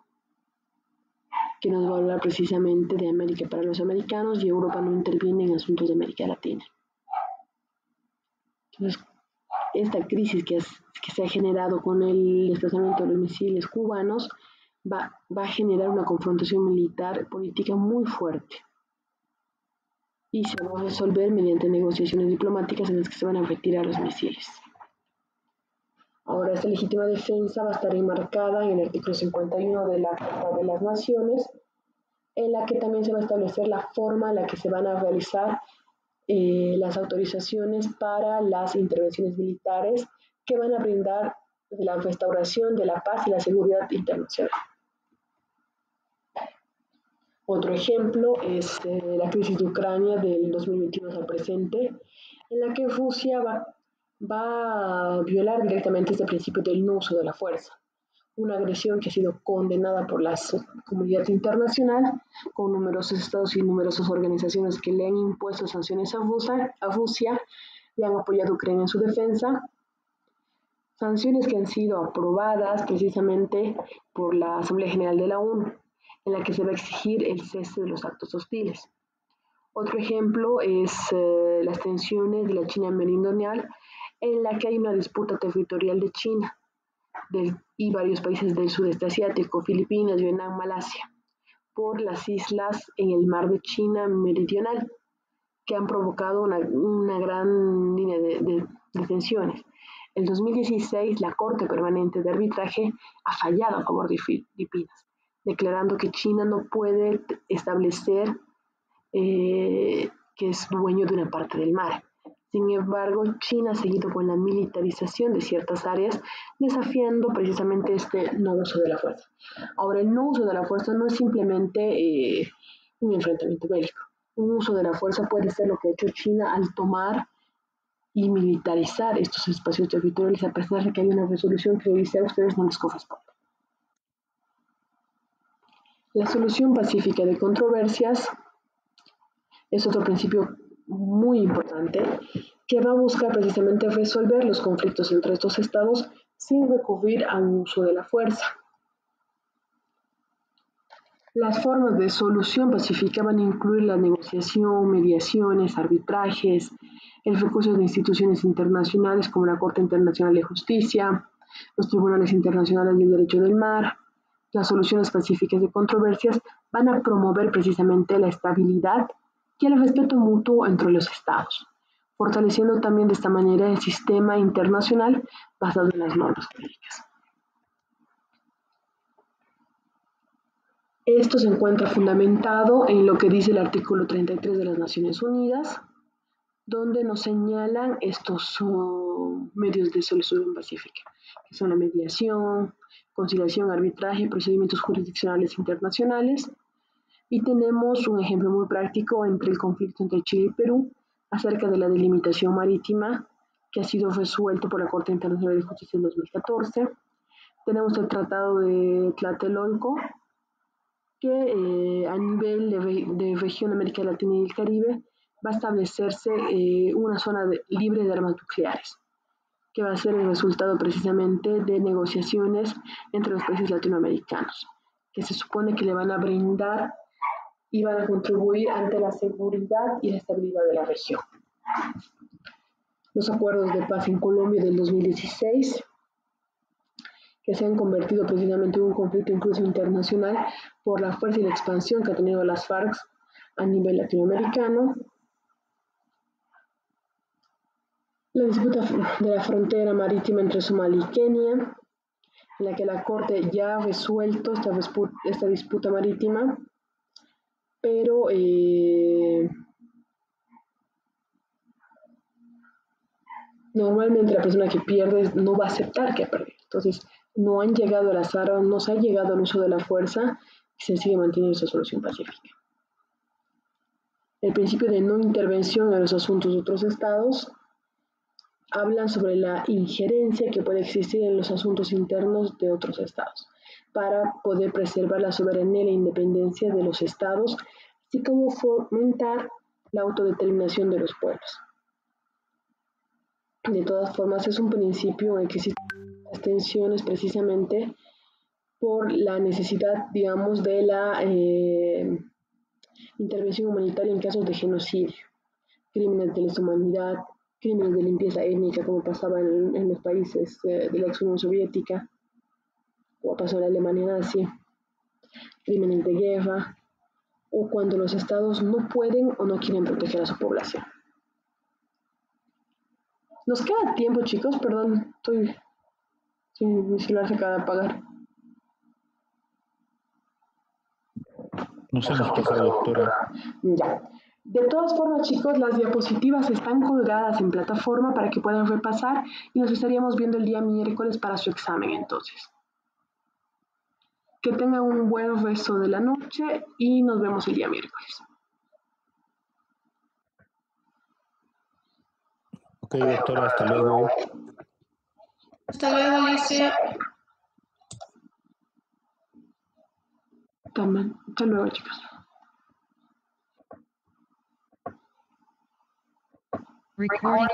que nos va a hablar precisamente de América para los americanos y Europa no interviene en asuntos de América Latina. Entonces, esta crisis que se ha generado con el desplazamiento de los misiles cubanos va a generar una confrontación militar política muy fuerte y se va a resolver mediante negociaciones diplomáticas en las que se van a retirar los misiles. Ahora, esta legítima defensa va a estar enmarcada en el artículo 51 de la Carta de las Naciones, en la que también se va a establecer la forma en la que se van a realizar las autorizaciones para las intervenciones militares que van a brindar la restauración de la paz y la seguridad internacional. Otro ejemplo es la crisis de Ucrania del 2021 al presente, en la que Rusia va a violar directamente este principio del no uso de la fuerza. Una agresión que ha sido condenada por la comunidad internacional, con numerosos estados y numerosas organizaciones que le han impuesto sanciones a Rusia y han apoyado a Ucrania en su defensa, Sanciones que han sido aprobadas precisamente por la Asamblea General de la ONU, en la que se va a exigir el cese de los actos hostiles. Otro ejemplo es las tensiones de la China meridional, en la que hay una disputa territorial de China y varios países del sudeste asiático, Filipinas, Vietnam, Malasia, por las islas en el mar de China meridional, que han provocado una gran línea de tensiones. En 2016, la Corte Permanente de Arbitraje ha fallado a favor de Filipinas, declarando que China no puede establecer que es dueño de una parte del mar. Sin embargo, China ha seguido con la militarización de ciertas áreas, desafiando precisamente este no uso de la fuerza. Ahora, el no uso de la fuerza no es simplemente un enfrentamiento bélico. Un uso de la fuerza puede ser lo que ha hecho China al tomar y militarizar estos espacios territoriales, a pesar de que hay una resolución que dice a ustedes no les corresponde. La solución pacífica de controversias es otro principio muy importante que va a buscar precisamente resolver los conflictos entre estos estados sin recurrir a un uso de la fuerza. Las formas de solución pacífica van a incluir la negociación, mediaciones, arbitrajes, el recurso de instituciones internacionales como la Corte Internacional de Justicia, los tribunales internacionales del derecho del mar. Las soluciones pacíficas de controversias van a promover precisamente la estabilidad y el respeto mutuo entre los estados, fortaleciendo también de esta manera el sistema internacional basado en las normas jurídicas. Esto se encuentra fundamentado en lo que dice el artículo 33 de las Naciones Unidas, donde nos señalan estos medios de solución pacífica, que son la mediación, conciliación, arbitraje, procedimientos jurisdiccionales internacionales. Y tenemos un ejemplo muy práctico entre el conflicto entre Chile y Perú acerca de la delimitación marítima que ha sido resuelto por la Corte Internacional de Justicia en 2014. Tenemos el Tratado de Tlatelolco, que a nivel de región América Latina y el Caribe va a establecerse una zona libre de armas nucleares, que va a ser el resultado precisamente de negociaciones entre los países latinoamericanos, que se supone que le van a brindar y van a contribuir ante la seguridad y la estabilidad de la región. Los acuerdos de paz en Colombia del 2016, que se han convertido precisamente en un conflicto incluso internacional por la fuerza y la expansión que ha tenido las FARC a nivel latinoamericano. La disputa de la frontera marítima entre Somalia y Kenia, en la que la Corte ya ha resuelto esta disputa marítima, pero normalmente la persona que pierde no va a aceptar que ha perdido. Entonces, no han llegado a las armas, no se ha llegado al uso de la fuerza y se sigue manteniendo esa solución pacífica. El principio de no intervención en los asuntos de otros estados hablan sobre la injerencia que puede existir en los asuntos internos de otros estados para poder preservar la soberanía y la independencia de los estados, así como fomentar la autodeterminación de los pueblos. De todas formas, es un principio en el que existen las tensiones precisamente por la necesidad, digamos, de la intervención humanitaria en casos de genocidio, crímenes de lesa humanidad, crímenes de limpieza étnica, como pasaba en los países de la ex Unión Soviética, como pasó en la Alemania nazi, crímenes de guerra, o cuando los estados no pueden o no quieren proteger a su población. Nos queda tiempo, chicos, perdón, mi celular se acaba de apagar. Nos hemos pasado, doctora. Ya. De todas formas, chicos, las diapositivas están colgadas en plataforma para que puedan repasar y nos estaríamos viendo el día miércoles para su examen, entonces. Que tengan un buen resto de la noche y nos vemos el día miércoles. Ok, doctora, hasta luego. Hasta luego, Alicia. También. Hasta luego, chicos. Recording